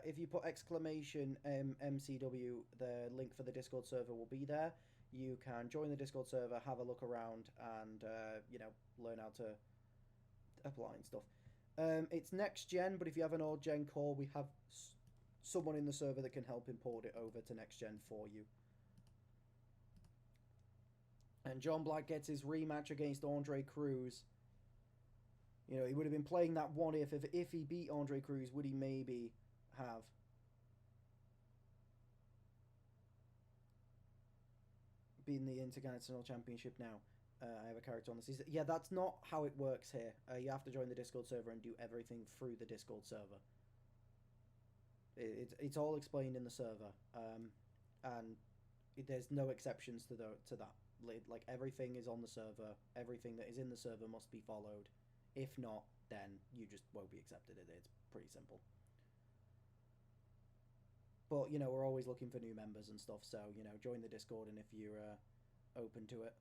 If you put exclamation MCW, the link for the Discord server will be there. You can join the Discord server, have a look around, and, you know, learn how to apply and stuff. It's next gen, but if you have an old gen core, we have someone in the server that can help import it over to next gen for you. And John Black gets his rematch against Andre Cruz. You know, he would have been playing that what if he beat Andre Cruz, would he maybe have been the Intercontinental Championship now? I have a character on this. Yeah, that's not how it works here. You have to join the Discord server and do everything through the Discord server. It's all explained in the server, and there's no exceptions to that. Like, everything is on the server. Everything that is in the server must be followed. If not, then you just won't be accepted. It's pretty simple. But, you know, we're always looking for new members and stuff, so, you know, join the Discord, and if you're open to it,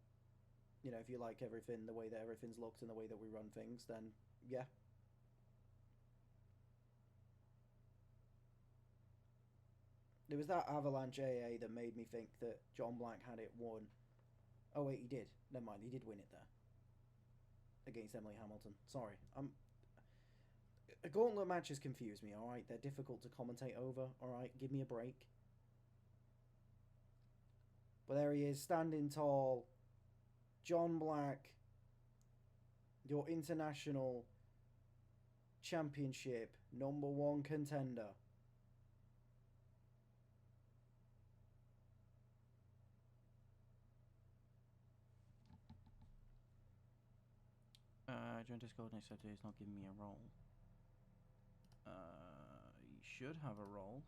you know, if you like everything, the way that everything's looked and the way that we run things, then, yeah. It was that Avalanche AA that made me think that John Black had it won. Oh, wait, he did. Never mind, he did win it there. Against Emily Hamilton. Sorry. Gauntlet matches confuse me, alright? They're difficult to commentate over, alright? Give me a break. But there he is, standing tall. John Black. Your International Championship #1 contender. Join Discord and accept it. It's not giving me a role. You should have a role.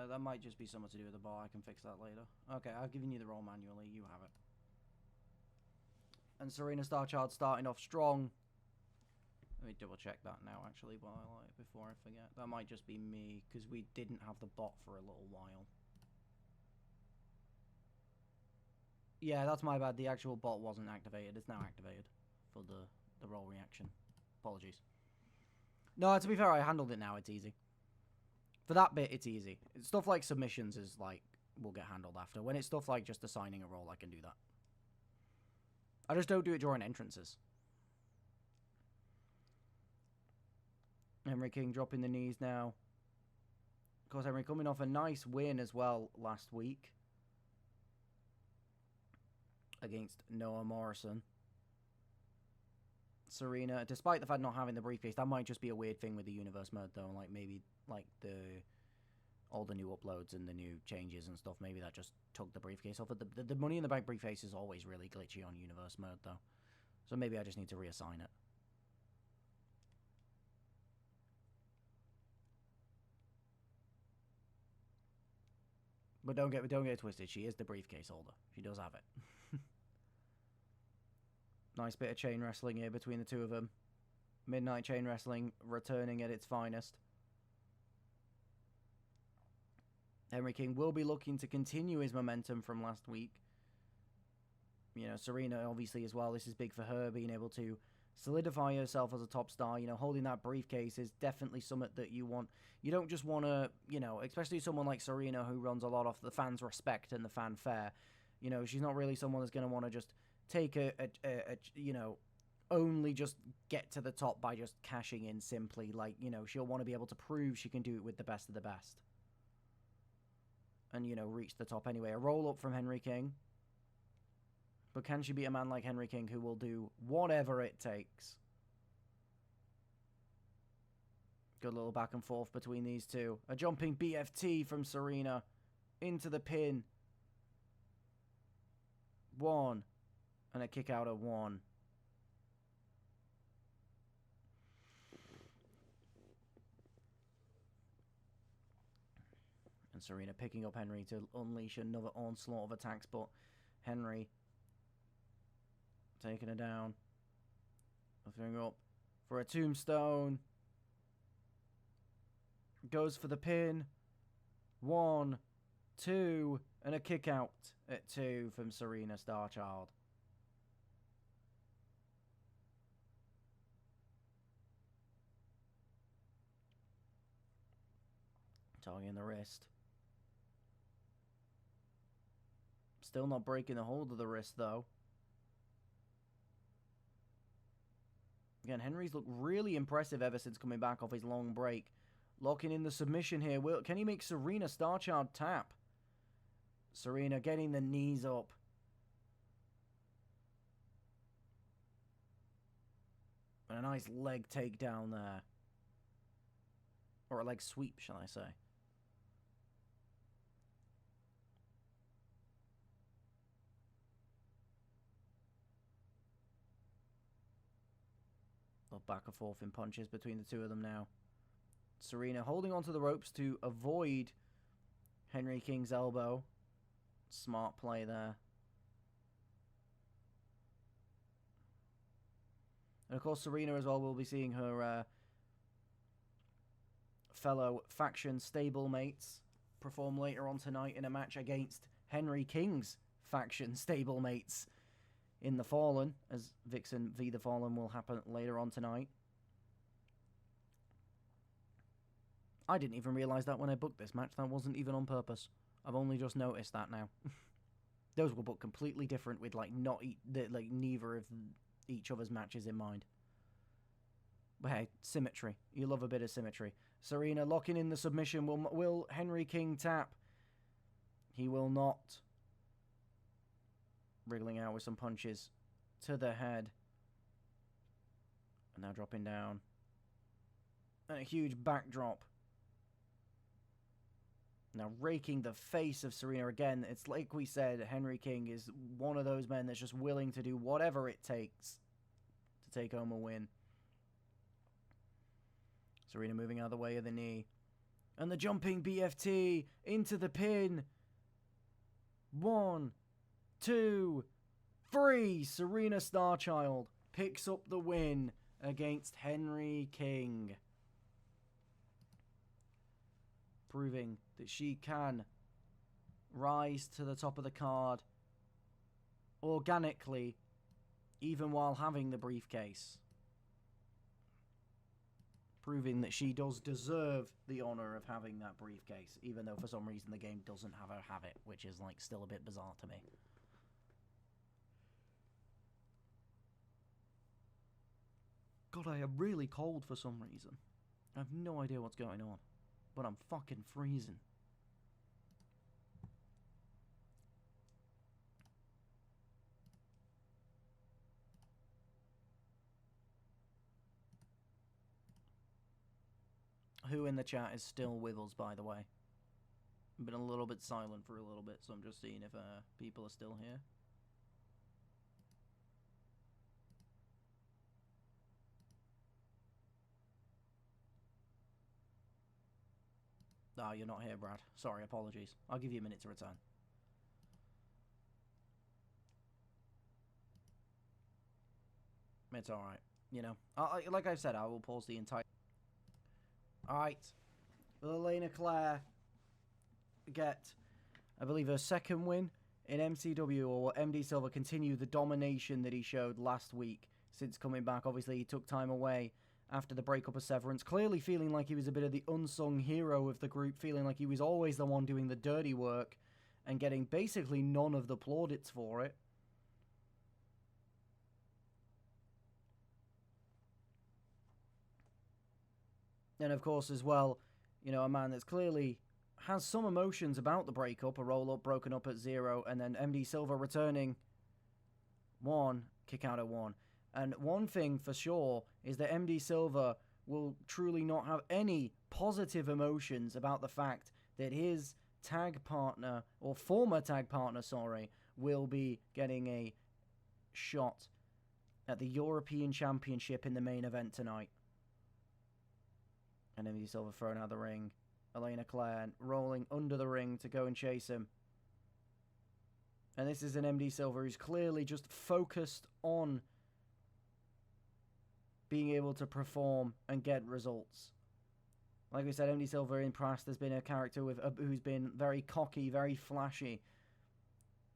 That might just be something to do with the bar. I can fix that later. Okay, I've given you the role manually. You have it. And Serena Starchild starting off strong. Let me double check that now, actually, before I forget. That might just be me, because we didn't have the bot for a little while. Yeah, that's my bad. The actual bot wasn't activated. It's now activated for the roll reaction. Apologies. No, to be fair, I handled it now. It's easy. For that bit, it's easy. Stuff like submissions is like, will get handled after. When it's stuff like just assigning a role, I can do that. I just don't do it during entrances. Henry King dropping the knees now. Of course, Henry coming off a nice win as well last week against Noah Morrison. Serena, despite the fact not having the briefcase, that might just be a weird thing with the universe mode though. Like maybe like all the new uploads and the new changes and stuff, maybe that just took the briefcase off. The Money in the Bank briefcase is always really glitchy on universe mode though. So maybe I just need to reassign it. But don't get it twisted. She is the briefcase holder. She does have it. Nice bit of chain wrestling here between the two of them. Midnight Chain Wrestling returning at its finest. Henry King will be looking to continue his momentum from last week. You know, Serena obviously as well. This is big for her, being able to solidify herself as a top star. You know, holding that briefcase is definitely something that you want. You don't just want to, you know, especially someone like Serena who runs a lot off the fans' respect and the fanfare. You know, she's not really someone that's going to want to just take you know, only just get to the top by just cashing in simply. Like, you know, she'll want to be able to prove she can do it with the best of the best. And, you know, reach the top anyway. A roll up from Henry King. But can she beat a man like Henry King who will do whatever it takes? Good little back and forth between these two. A jumping BFT from Serena into the pin. 1. And a kick out of 1. And Serena picking up Henry to unleash another onslaught of attacks, but Henry taking her down. Lifting her up for a tombstone. Goes for the pin. 1, 2, and a kick out at 2 from Serena Starchild. Targeting the wrist. Still not breaking the hold of the wrist, though. Again, Henry's looked really impressive ever since coming back off his long break. Locking in the submission here. Can he make Serena Starchild tap? Serena getting the knees up. And a nice leg takedown there. Or a leg sweep, shall I say. Back and forth in punches between the two of them now. Serena holding onto the ropes to avoid Henry King's elbow. Smart play there. And of course Serena as well will be seeing her fellow faction stablemates perform later on tonight in a match against Henry King's faction stablemates in the Fallen, as Vixen v. the Fallen will happen later on tonight. I didn't even realise that when I booked this match. That wasn't even on purpose. I've only just noticed that now. Those were booked completely different with like neither of each other's matches in mind. But hey, symmetry. You love a bit of symmetry. Serena locking in the submission. Will Henry King tap? He will not. Wriggling out with some punches to the head. And now dropping down. And a huge backdrop. Now raking the face of Serena again. It's like we said, Henry King is one of those men that's just willing to do whatever it takes to take home a win. Serena moving out of the way of the knee. And the jumping BFT into the pin. 1, 2, 3. Serena Starchild picks up the win against Henry King. Proving that she can rise to the top of the card organically, even while having the briefcase. Proving that she does deserve the honor of having that briefcase, even though for some reason the game doesn't have her have it, which is like still a bit bizarre to me. God, I am really cold for some reason. I have no idea what's going on, but I'm fucking freezing. Who in the chat is still with us, by the way? I've been a little bit silent for a little bit, so I'm just seeing if people are still here. Ah, you're not here, Brad. Sorry, apologies. I'll give you a minute to return. It's alright. You know, like I said, I will pause the entire... Alright. Will Elena Claire get, I believe, her second win in MCW, or will MD Silver continue the domination that he showed last week since coming back? Obviously, he took time away after the breakup of Severance, clearly feeling like he was a bit of the unsung hero of the group, feeling like he was always the one doing the dirty work and getting basically none of the plaudits for it. And of course, as well, you know, a man that's clearly has some emotions about the breakup, a roll-up broken up at 0, and then MD Silver returning 1, kick out at 1. And one thing for sure is that MD Silver will truly not have any positive emotions about the fact that his tag partner, or former tag partner, sorry, will be getting a shot at the European Championship in the main event tonight. And MD Silver thrown out of the ring. Elena Claire rolling under the ring to go and chase him. And this is an MD Silver who's clearly just focused on being able to perform and get results. Like we said, MD Silver in past has been a character with who's been very cocky, very flashy.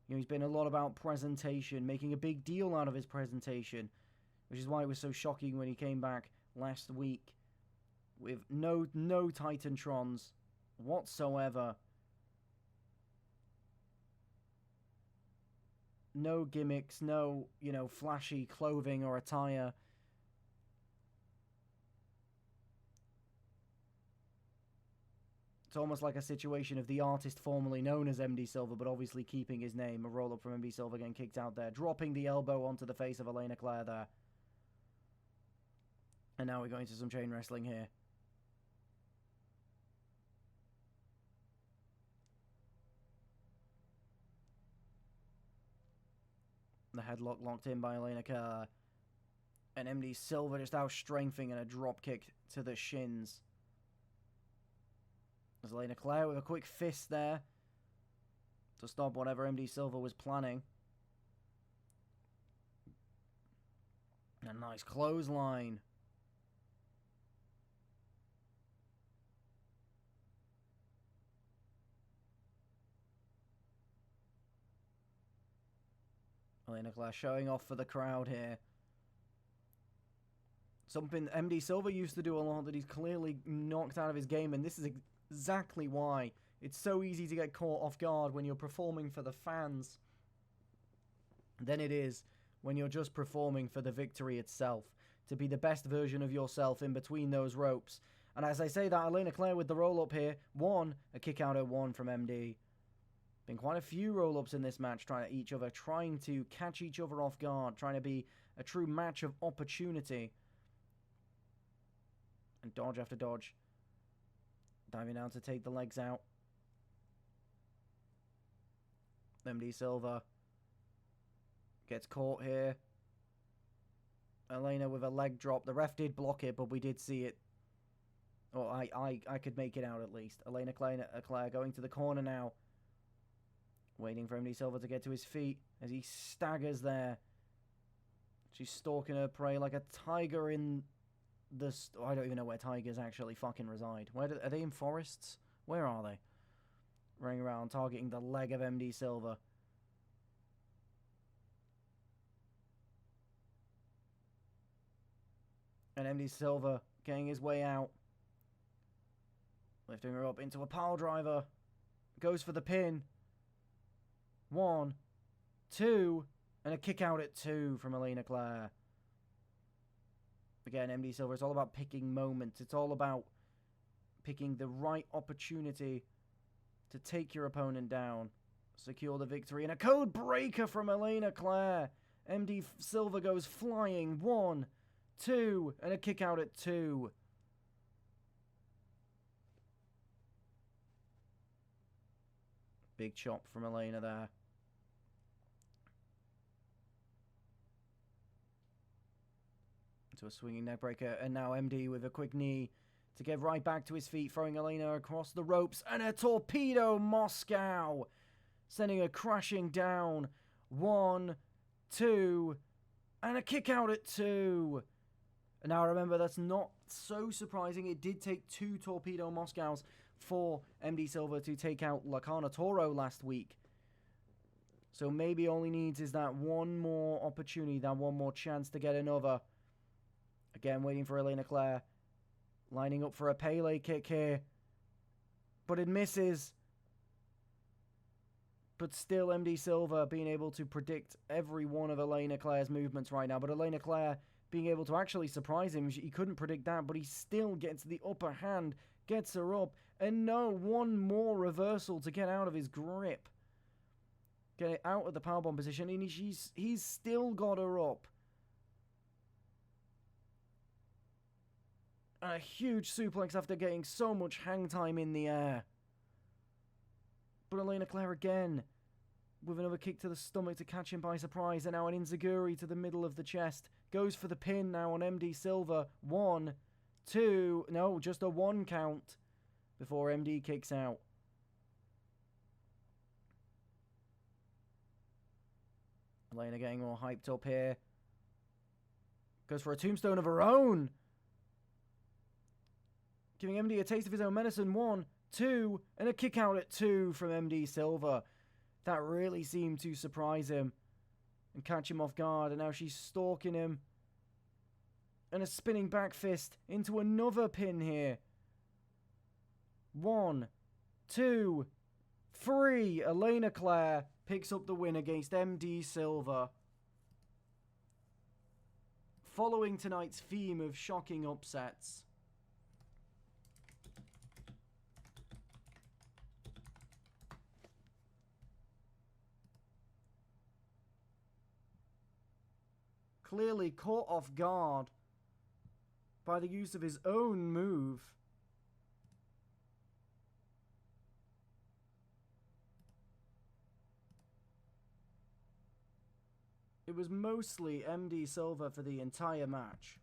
You know, he's been a lot about presentation, making a big deal out of his presentation, which is why it was so shocking when he came back last week with no Titantrons whatsoever. No gimmicks, no, you know, flashy clothing or attire. It's almost like a situation of the artist formerly known as MD Silver, but obviously keeping his name. A roll-up from MD Silver getting kicked out there. Dropping the elbow onto the face of Elena Claire there. And now we're going to some chain wrestling here. The headlock locked in by Elena Claire. And MD Silver just out strengthening and a drop kick to the shins. As Elena Claire with a quick fist there to stop whatever MD Silver was planning. A nice clothesline. Elena Claire showing off for the crowd here. Something MD Silver used to do a lot that he's clearly knocked out of his game, and this is exactly why. It's so easy to get caught off guard when you're performing for the fans than it is when you're just performing for the victory itself. To be the best version of yourself in between those ropes. And as I say that, Elena Claire with the roll-up here. 1, a kick out at 1 from MD. Been quite a few roll-ups in this match, trying to catch each other off guard, trying to be a true match of opportunity. And dodge after dodge. Diving down to take the legs out. MD Silver gets caught here. Elena with a leg drop. The ref did block it, but we did see it. Or I could make it out at least. Elena Claire going to the corner now. Waiting for MD Silver to get to his feet as he staggers there. She's stalking her prey like a tiger in the... I don't even know where tigers actually fucking reside. Are they in forests? Where are they? Running around, targeting the leg of MD Silver. And MD Silver getting his way out. Lifting her up into a pile driver. Goes for the pin. 1, 2, and a kick out at 2 from Elena Claire. Again, MD Silver, it's all about picking moments. It's all about picking the right opportunity to take your opponent down. Secure the victory. And a code breaker from Elena Claire. MD Silver goes flying. 1, 2, and a kick out at 2. Big chop from Elena there. Into a swinging neck breaker. And now MD with a quick knee to get right back to his feet, throwing Elena across the ropes, and a torpedo Moscow, sending her crashing down. 1, 2, and a kick out at 2. And now remember, that's not so surprising. It did take 2 torpedo Moscows for MD Silva to take out Lacana Toro last week. So maybe all he needs is that one more opportunity, that one more chance to get another. Again, waiting for Elena Claire. Lining up for a Pele kick here. But it misses. But still, MD Silva being able to predict every one of Elena Claire's movements right now. But Elena Claire being able to actually surprise him. He couldn't predict that, but he still gets the upper hand. Gets her up. And no, one more reversal to get out of his grip. Get it out of the powerbomb position. And he's still got her up. A huge suplex after getting so much hang time in the air. But Elena Claire again with another kick to the stomach to catch him by surprise. And now an enziguri to the middle of the chest. Goes for the pin now on MD Silva. 1, 2, no, just a 1 count before MD kicks out. Elena getting all hyped up here. Goes for a tombstone of her own. Giving MD a taste of his own medicine. 1, 2, and a kick out at 2 from MD Silva. That really seemed to surprise him and catch him off guard. And now she's stalking him. And a spinning back fist into another pin here. 1, 2, 3. Elena Claire picks up the win against MD Silva. Following tonight's theme of shocking upsets. Clearly caught off guard by the use of his own move. It was mostly MD Silva for the entire match.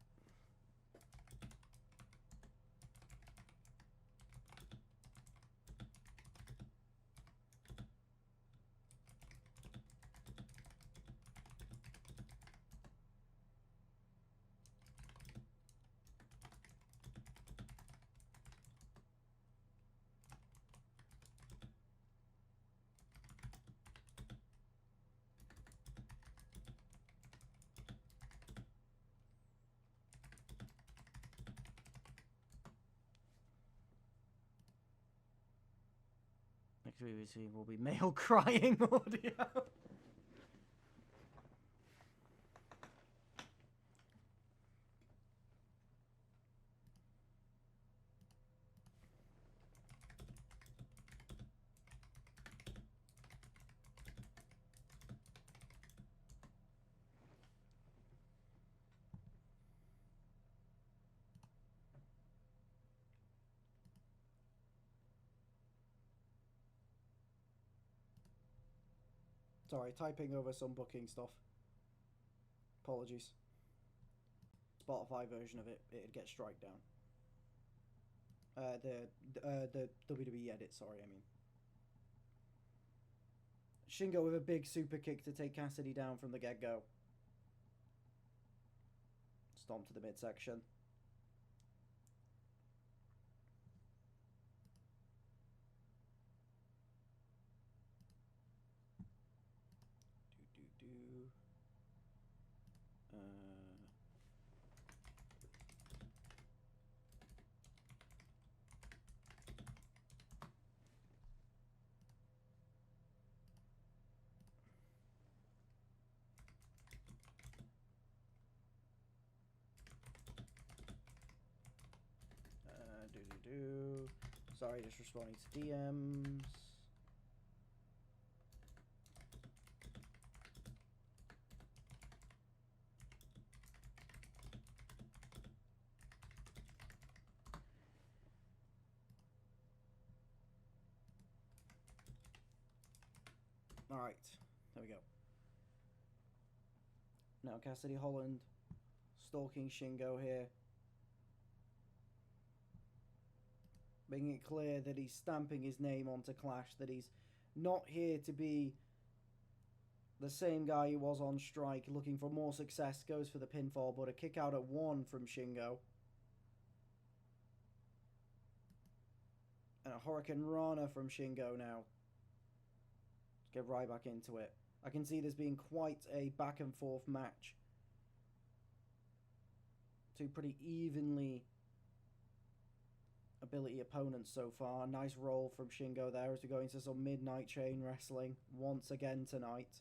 Next we see will be male crying audio. Sorry, typing over some booking stuff. Apologies. Spotify version of it, it'd get strike down. The WWE edit, sorry, I mean. Shingo with a big super kick to take Cassidy down from the get-go. Stomp to the midsection. Sorry, just responding to DMs. Alright, there we go. Now Cassidy Holland stalking Shingo here. Making it clear that he's stamping his name onto Clash, that he's not here to be the same guy he was on Strike, looking for more success. Goes for the pinfall, but a kick out at 1 from Shingo. And a Hurricane Rana from Shingo now. Let's get right back into it. I can see this being quite a back and forth match. Two pretty evenly ability opponents so far. Nice roll from Shingo there as we go into some midnight chain wrestling once again tonight.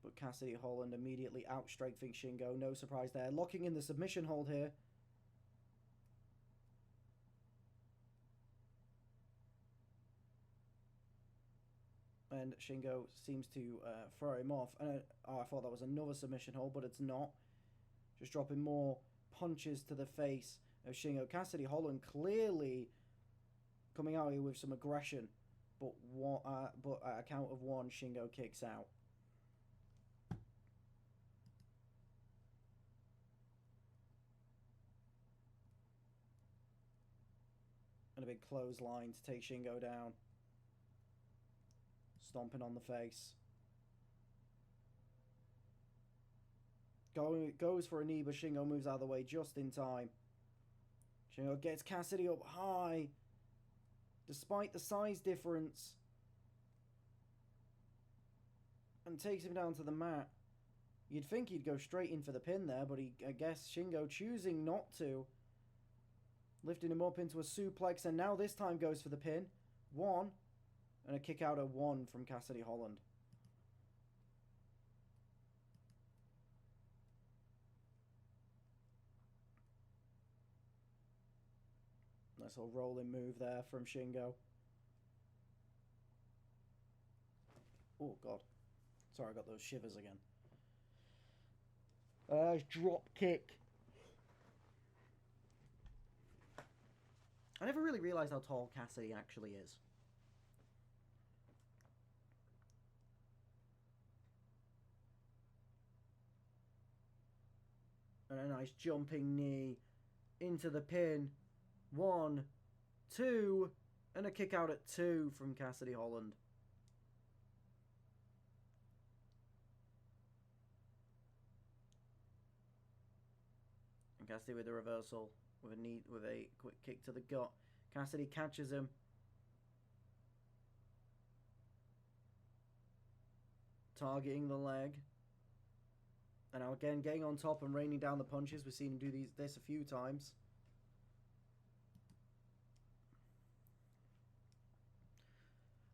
But Cassidy Holland immediately out-strafing Shingo. No surprise there. Locking in the submission hold here. And Shingo seems to throw him off. And I thought that was another submission hold, but it's not. Just dropping more punches to the face of Shingo. Cassidy Holland clearly coming out here with some aggression. But at a count of 1, Shingo kicks out. And a big clothesline to take Shingo down. Stomping on the face. Goes for a knee, but Shingo moves out of the way just in time. Shingo gets Cassidy up high. Despite the size difference. And takes him down to the mat. You'd think he'd go straight in for the pin there, but I guess Shingo choosing not to. Lifting him up into a suplex, and now this time goes for the pin. 1. And a kick out at 1 from Cassidy Holland. Nice little rolling move there from Shingo. Oh, God. Sorry, I got those shivers again. Drop kick. I never really realised how tall Cassidy actually is. And a nice jumping knee into the pin. 1, 2, and a kick out at 2 from Cassidy Holland. And Cassidy with a reversal, with a quick kick to the gut. Cassidy catches him. Targeting the leg. And now again, getting on top and raining down the punches. We've seen him do this a few times.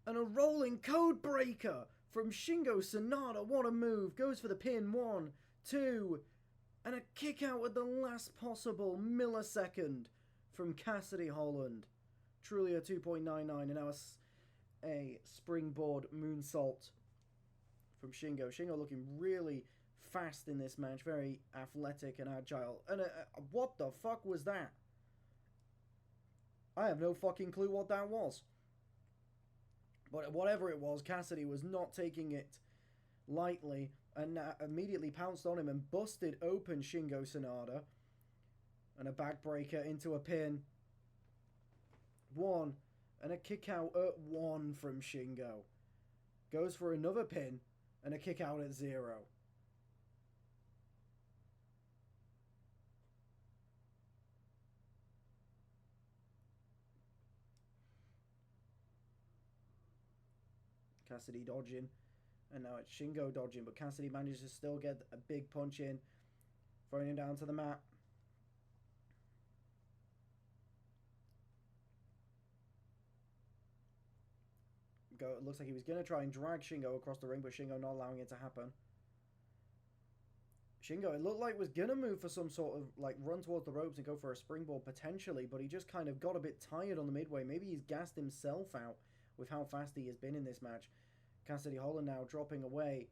And a rolling code breaker from Shingo Sonata. What a move. Goes for the pin. 1, 2. And a kick out at the last possible millisecond from Cassidy Holland. Truly a 2.99. And now a springboard moonsault from Shingo. Shingo looking really fast in this match. Very athletic and agile. And what the fuck was that? I have no fucking clue what that was. But whatever it was, Cassidy was not taking it lightly and immediately pounced on him and busted open Shingo Sonata. And a backbreaker into a pin. 1. And a kick out at 1 from Shingo. Goes for another pin and a kick out at 0. Cassidy dodging. And now it's Shingo dodging. But Cassidy manages to still get a big punch in. Throwing him down to the mat. It looks like he was going to try and drag Shingo across the ring. But Shingo not allowing it to happen. Shingo, it looked like was going to move for some sort of like run towards the ropes and go for a springboard potentially. But he just kind of got a bit tired on the midway. Maybe he's gassed himself out with how fast he has been in this match. Cassidy Holland now dropping away.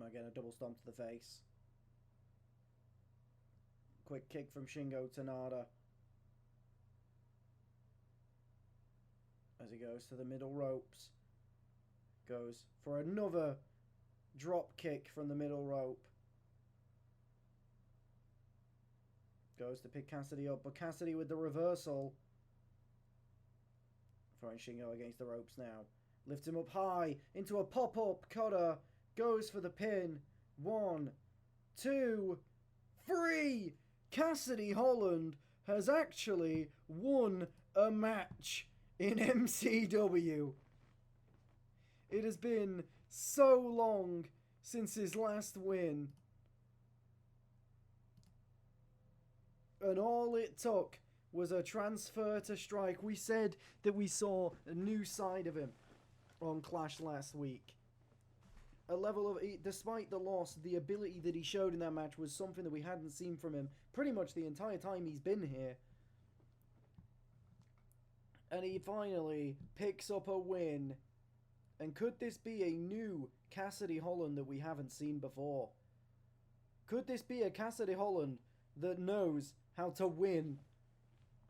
Again, a double stomp to the face. Quick kick from Shingo Tanada. As he goes to the middle ropes. Goes for another drop kick from the middle rope. Goes to pick Cassidy up, but Cassidy with the reversal. Throwing Shingo against the ropes now. Lifts him up high into a pop-up cutter. Goes for the pin. 1, 2, 3. Cassidy Holland has actually won a match in MCW. It has been so long since his last win. And all it took was a transfer to Strike. We said that we saw a new side of him on Clash last week. A level of, despite the loss, the ability that he showed in that match was something that we hadn't seen from him pretty much the entire time he's been here. And he finally picks up a win. And could this be a new Cassidy Holland that we haven't seen before? Could this be a Cassidy Holland that knows how to win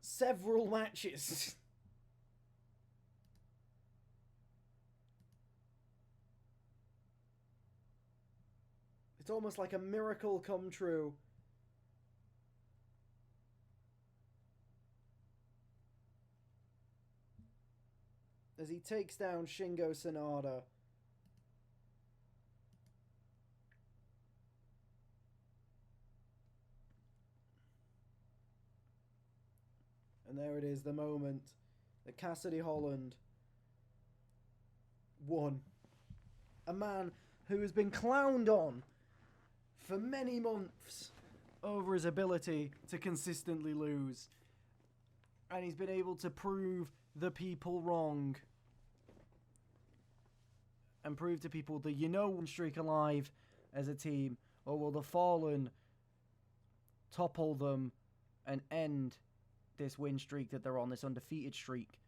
several matches? It's almost like a miracle come true. As he takes down Shingo Sanada. And there it is, the moment that Cassidy Holland won. A man who has been clowned on for many months over his ability to consistently lose. And he's been able to prove the people wrong. And prove to people that you know one streak alive as a team, or will the Fallen topple them and end this win streak that they're on, this undefeated streak.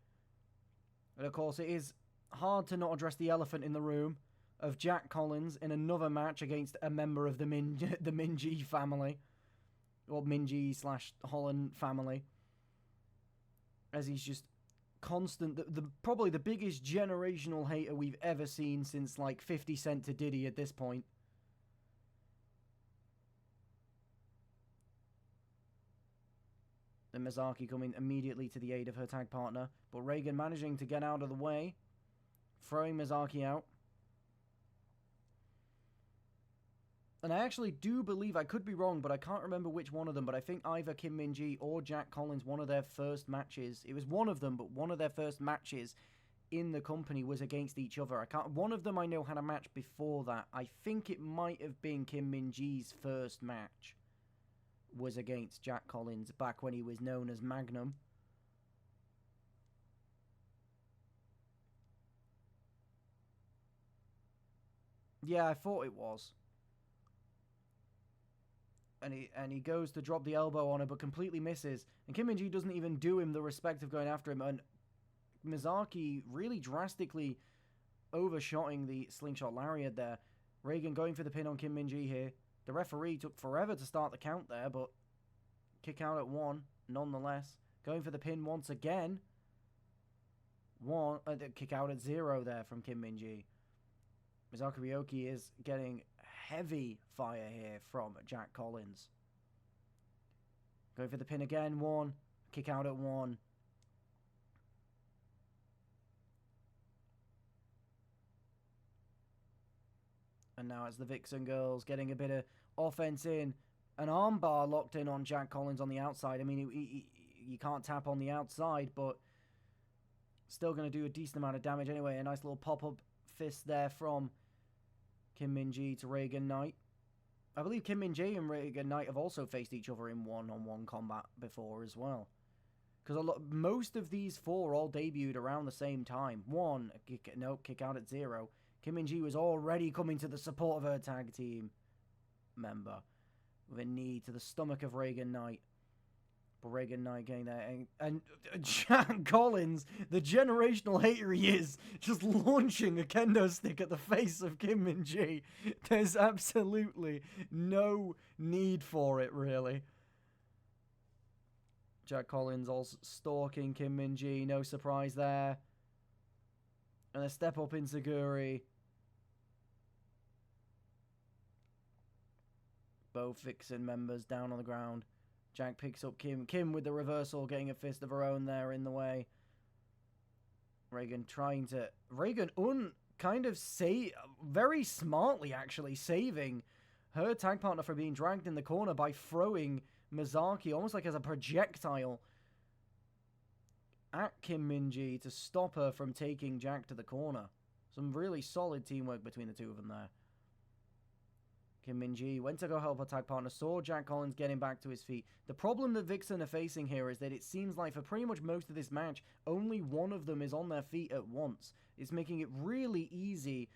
And of course it is hard to not address the elephant in the room of Jack Collins in another match against a member of the Minji family, or Minji/Holland family, as he's just constant, probably the biggest generational hater we've ever seen since like 50 Cent to Diddy at this point. And Mizaki coming immediately to the aid of her tag partner, but Reagan managing to get out of the way, throwing Mizaki out. And I actually do believe, I could be wrong, but I can't remember which one of them, but I think either Kim Min-ji or Jack Collins, one of their first matches, it was one of them, but one of their first matches in the company was against each other. One of them I know had a match before that. I think it might have been Kim Min-ji's first match was against Jack Collins back when he was known as Magnum. Yeah, I thought it was. And he goes to drop the elbow on her, but completely misses. And Kim Min-ji doesn't even do him the respect of going after him. And Mizaki really drastically overshotting the slingshot lariat there. Reagan going for the pin on Kim Min-ji here. The referee took forever to start the count there, but kick out at 1, nonetheless. Going for the pin once again. Kick out at 0 there from Kim Min-ji. Mizaki Ryoki is getting heavy fire here from Jack Collins. Going for the pin again, 1. Kick out at 1. And now it's the Vixen girls getting a bit of offense in. An armbar locked in on Jack Collins on the outside. I mean, you can't tap on the outside, but still going to do a decent amount of damage anyway. A nice little pop-up fist there from Kim Min-ji to Reagan Knight. I believe Kim Min-ji and Reagan Knight have also faced each other in one-on-one combat before as well. Because most of these 4 all debuted around the same time. 1, kick out at 0. Kim Min-ji was already coming to the support of her tag team member with a knee to the stomach of Reagan Knight. But Reagan Knight getting there. And Jack Collins, the generational hater he is, just launching a kendo stick at the face of Kim Min-ji. There's absolutely no need for it, really. Jack Collins also stalking Kim Min-ji. No surprise there. And a step up in Saguri. Both Vixen members down on the ground. Jack picks up Kim. Kim with the reversal, getting a fist of her own there in the way. Reagan trying to... Reagan kind of very smartly, actually, saving her tag partner from being dragged in the corner by throwing Mizaki almost like as a projectile at Kim Min-ji to stop her from taking Jack to the corner. Some really solid teamwork between the two of them there. Kim Min-ji went to go help her tag partner, saw Jack Collins getting back to his feet. The problem that Vixen are facing here is that it seems like for pretty much most of this match, only one of them is on their feet at once. It's making it really easy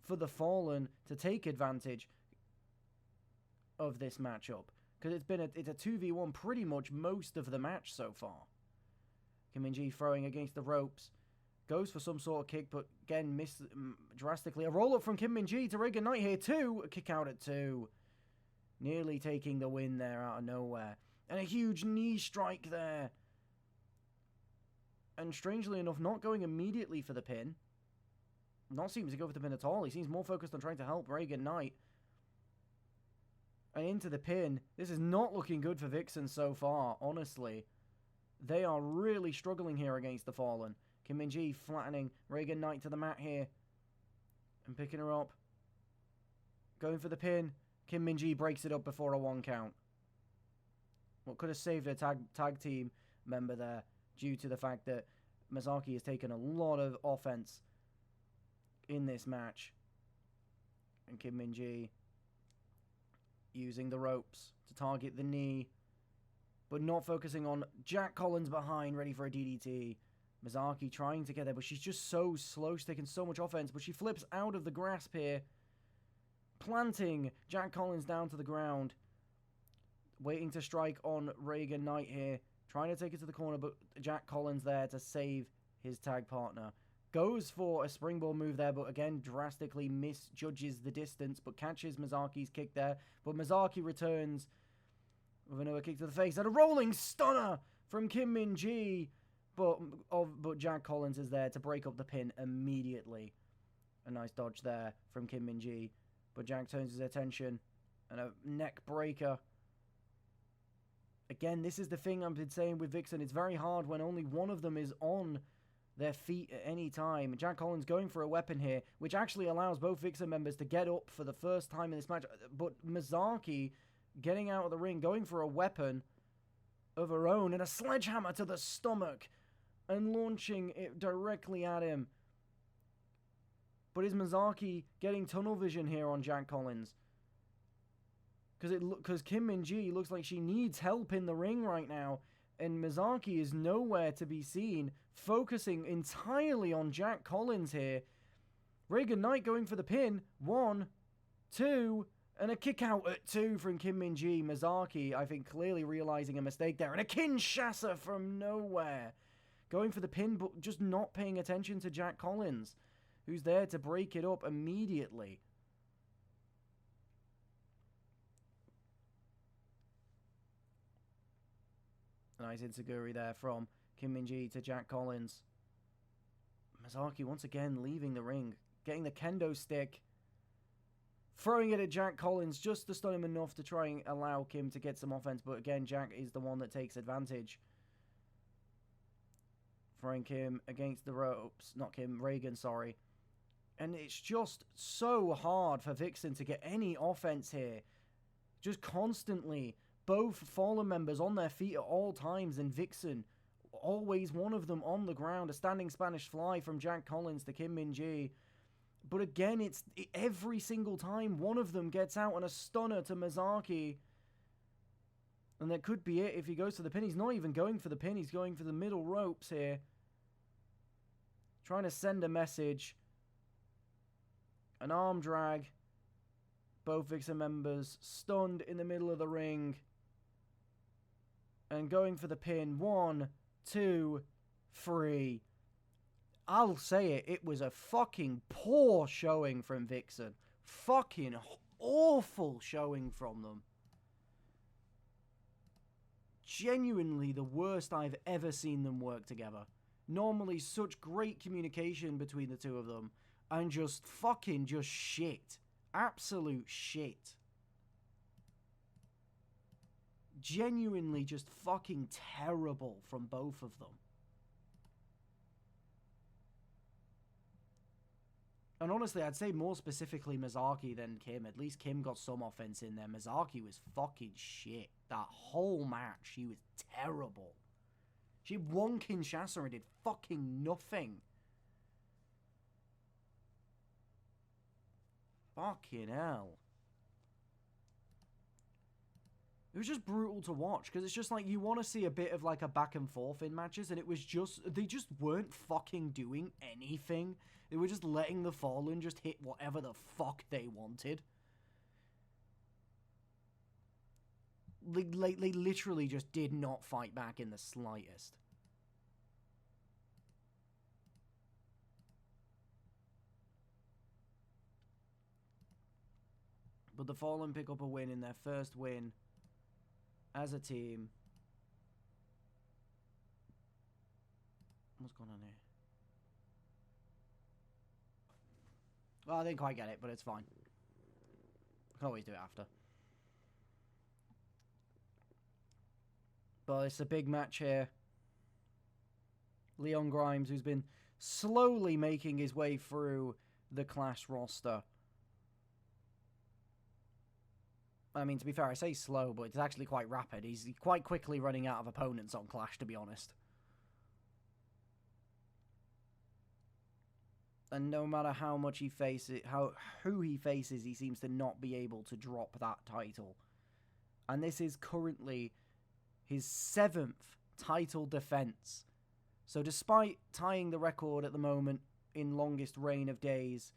for the Fallen to take advantage of this matchup. Because it's a 2v1 pretty much most of the match so far. Kim Min-ji throwing against the ropes. Goes for some sort of kick, but again, missed drastically. A roll-up from Kim Min-ji to Reagan Knight here, too. A kick out at 2. Nearly taking the win there out of nowhere. And a huge knee strike there. And strangely enough, not going immediately for the pin. Not seeming to go for the pin at all. He seems more focused on trying to help Reagan Knight. And into the pin. This is not looking good for Vixen so far, honestly. They are really struggling here against the Fallen. Kim Min-ji flattening Reagan Knight to the mat here. And picking her up. Going for the pin. Kim Min-ji breaks it up before a 1 count. What could have saved a tag team member there due to the fact that Mizaki has taken a lot of offense in this match. And Kim Min-ji using the ropes to target the knee. But not focusing on Jack Collins behind, ready for a DDT. Mizaki trying to get there, but she's just so slow. She's taking so much offense, but she flips out of the grasp here. Planting Jack Collins down to the ground. Waiting to strike on Reagan Knight here. Trying to take it to the corner, but Jack Collins there to save his tag partner. Goes for a springboard move there, but again, drastically misjudges the distance, but catches Mizaki's kick there. But Mizaki returns with another kick to the face and a rolling stunner from Kim Min-ji. But Jack Collins is there to break up the pin immediately. A nice dodge there from Kim Min-ji. But Jack turns his attention. And a neck breaker. Again, this is the thing I've been saying with Vixen. It's very hard when only one of them is on their feet at any time. Jack Collins going for a weapon here, which actually allows both Vixen members to get up for the first time in this match. But Mizaki getting out of the ring, going for a weapon of her own, and a sledgehammer to the stomach. And launching it directly at him. But is Mizaki getting tunnel vision here on Jack Collins? Because Kim Min-ji looks like she needs help in the ring right now. And Mizaki is nowhere to be seen. Focusing entirely on Jack Collins here. Reagan Knight going for the pin. 1, 2, and a kick out at 2 from Kim Min-ji. Mizaki, I think, clearly realizing a mistake there. And a Kinshasa from nowhere. Going for the pin, but just not paying attention to Jack Collins, who's there to break it up immediately. A nice enziguri there from Kim Min-ji to Jack Collins. Mizaki once again leaving the ring, getting the kendo stick, throwing it at Jack Collins just to stun him enough to try and allow Kim to get some offense, but again, Jack is the one that takes advantage. Throwing Kim against the ropes. Not Kim, Reagan, sorry. And it's just so hard for Vixen to get any offense here. Just constantly. Both Fallen members on their feet at all times. And Vixen, always one of them on the ground. A standing Spanish fly from Jack Collins to Kim Min-ji. But again, it's every single time one of them gets out and a stunner to Mizaki. And that could be it if he goes for the pin. He's not even going for the pin. He's going for the middle ropes here. Trying to send a message. An arm drag. Both Vixen members stunned in the middle of the ring. And going for the pin. 1, 2, 3. I'll say it. It was a fucking poor showing from Vixen. Fucking awful showing from them. Genuinely the worst I've ever seen them work together. Normally such great communication between the two of them. And just fucking just shit. Absolute shit. genuinely just fucking terrible from both of them. And honestly, I'd say more specifically Mizaki than Kim. At least Kim got some offense in there. Mizaki was fucking shit. That whole match, she was terrible. She won Kinshasa and did fucking nothing. Fucking hell. It was just brutal to watch, because it's just like, you want to see a bit of like a back and forth in matches, and it was just, they just weren't fucking doing anything. They were just letting the Fallen just hit whatever the fuck they wanted. They literally just did not fight back in the slightest. But the Fallen pick up a win in their first win as a team. What's going on here? Well, I didn't quite get it, but it's fine. I can always do it after. But it's a big match here. Leon Grimes, who's been slowly making his way through the KLASH roster. I mean, to be fair, I say slow, but it's actually quite rapid. He's quite quickly running out of opponents on KLASH, to be honest. And no matter how much he faces, who he faces, he seems to not be able to drop that title. And this is currently his 7th title defense. So despite tying the record at the moment in longest reign of days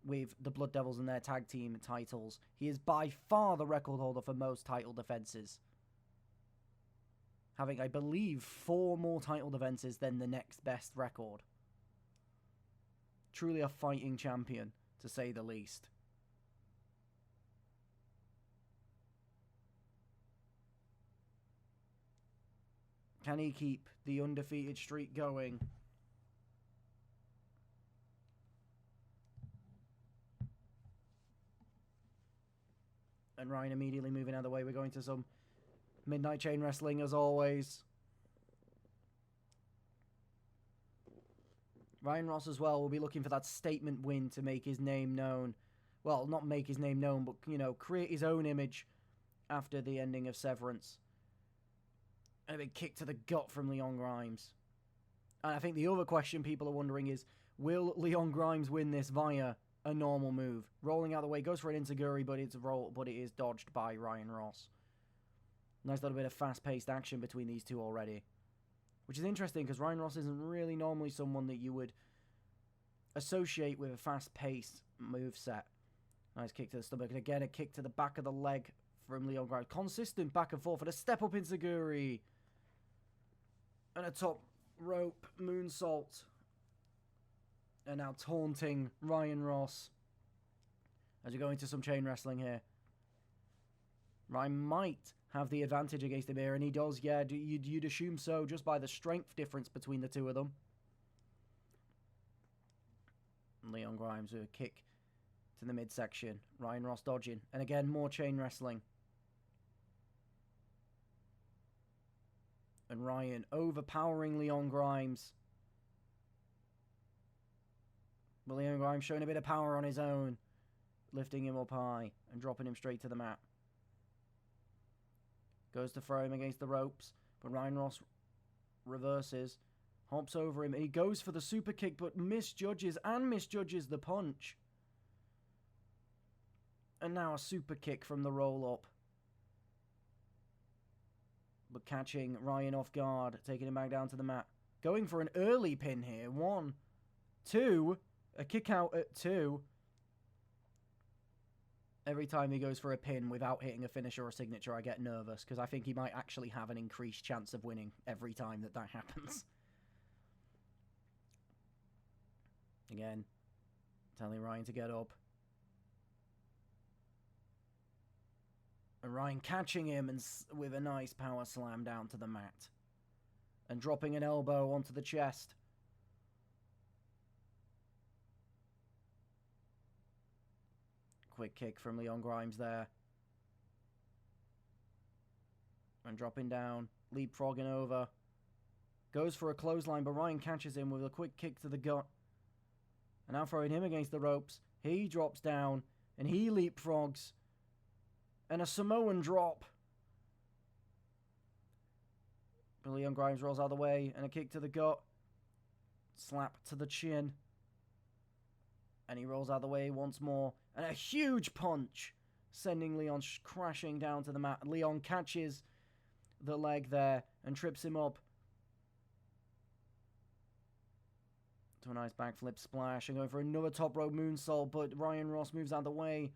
with the Blood Devils and their tag team titles, he is by far the record holder for most title defenses, having, I believe, 4 more title defenses than the next best record. Truly a fighting champion, to say the least. Can he keep the undefeated streak going? And Ryan immediately moving out of the way. We're going to some Midnight Chain Wrestling as always. Ryan Ross as well will be looking for that statement win to make his name known. Well, not make his name known, but, you know, create his own image after the ending of Severance. And a big kick to the gut from Leon Grimes. And I think the other question people are wondering is, will Leon Grimes win this via a normal move? Rolling out of the way, goes for an enziguri, but it is dodged by Ryan Ross. Nice little bit of fast-paced action between these two already. Which is interesting, because Ryan Ross isn't really normally someone that you would associate with a fast-paced moveset. Nice kick to the stomach. And again, a kick to the back of the leg from Leon Grimes. Consistent back and forth. And a step-up enziguri. And a top rope moonsault. And now taunting Ryan Ross. As we go into some chain wrestling here. Ryan might have the advantage against him here, and he does, yeah, you'd assume so, just by the strength difference between the two of them. Leon Grimes with a kick to the midsection. Ryan Ross dodging. And again, more chain wrestling. And Ryan overpowering Leon Grimes. But Leon Grimes showing a bit of power on his own. Lifting him up high and dropping him straight to the mat. Goes to throw him against the ropes, but Ryan Ross reverses, hops over him, and he goes for the super kick, but misjudges the punch. And now a super kick from the roll-up. But catching Ryan off guard, taking him back down to the mat. Going for an early pin here. 1, 2, a kick out at 2. Every time he goes for a pin without hitting a finisher or signature, I get nervous, because I think he might actually have an increased chance of winning every time that happens. Again, telling Ryan to get up. And Ryan catching him and with a nice power slam down to the mat. And dropping an elbow onto the chest. Quick kick from Leon Grimes there. And dropping down, leapfrogging over. Goes for a clothesline, but Ryan catches him with a quick kick to the gut. And now throwing him against the ropes. He drops down, and he leapfrogs. And a Samoan drop. But Leon Grimes rolls out of the way, and a kick to the gut. Slap to the chin. And he rolls out of the way once more. And a huge punch, sending Leon crashing down to the mat. Leon catches the leg there and trips him up to a nice backflip splash. And going for another top rope moonsault, but Ryan Ross moves out of the way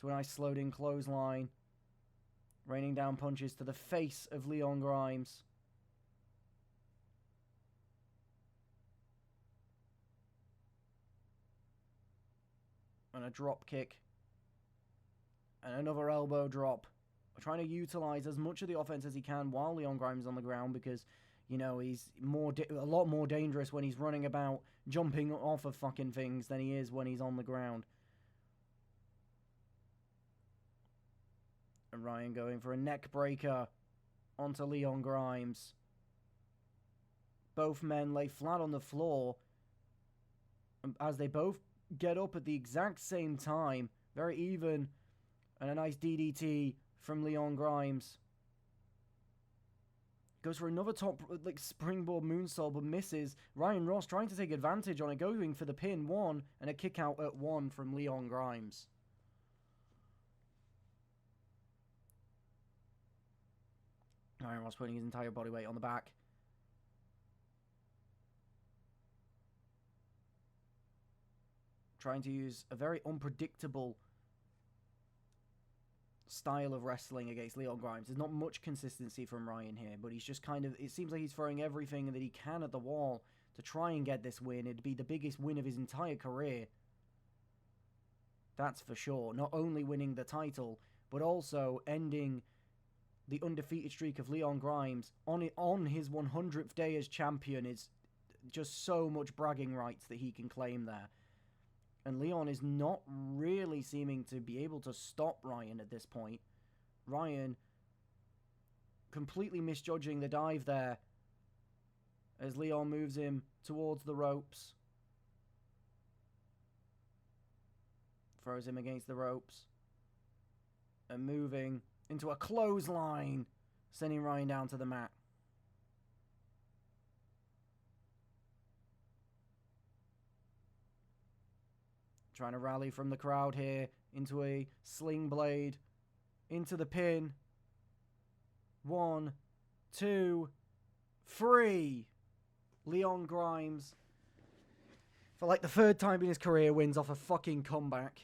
to a nice slowed-in clothesline. Raining down punches to the face of Leon Grimes. And a drop kick. And another elbow drop. Trying to utilize as much of the offense as he can while Leon Grimes is on the ground, because, you know, he's a lot more dangerous when he's running about, jumping off of fucking things than he is when he's on the ground. And Ryan going for a neck breaker onto Leon Grimes. Both men lay flat on the floor as they both get up at the exact same time. Very even. And a nice DDT from Leon Grimes. Goes for another top springboard moonsault, but misses. Ryan Ross trying to take advantage on it, going for the pin. 1 and a kick out at 1 from Leon Grimes. Ryan Ross putting his entire body weight on the back. Trying to use a very unpredictable style of wrestling against Leon Grimes. There's not much consistency from Ryan here, but he's just kind of, it seems like he's throwing everything that he can at the wall to try and get this win. It'd be the biggest win of his entire career. That's for sure. Not only winning the title, but also ending the undefeated streak of Leon Grimes on his 100th day as champion is just so much bragging rights that he can claim there. And Leon is not really seeming to be able to stop Ryan at this point. Ryan completely misjudging the dive there as Leon moves him towards the ropes. Throws him against the ropes. And moving into a clothesline, sending Ryan down to the mat. Trying to rally from the crowd here into a sling blade, into the pin. 1, 2, 3. Leon Grimes, for like the 3rd time in his career, wins off a fucking comeback.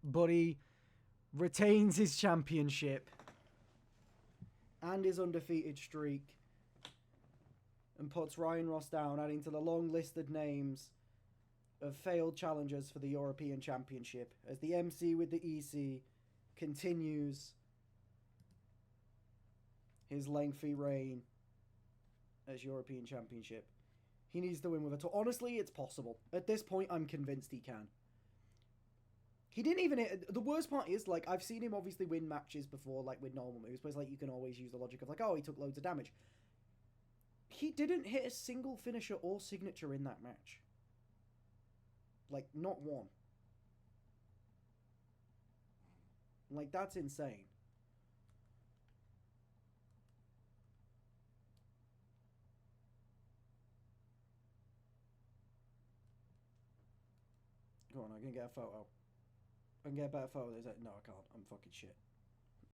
But he retains his championship and his undefeated streak and puts Ryan Ross down, adding to the long listed names of failed challengers for the European Championship, as the MC with the EC continues his lengthy reign as European Championship. He needs to win with it. Honestly, it's possible. At this point, I'm convinced he can. He didn't even hit... The worst part is, like, I've seen him obviously win matches before, like, with normal moves, but it's like, you can always use the logic of, like, oh, he took loads of damage. He didn't hit a single finisher or signature in that match. Like, not one. Like, that's insane. Go on, I can get a photo. I can get a better photo. No, I can't. I'm fucking shit.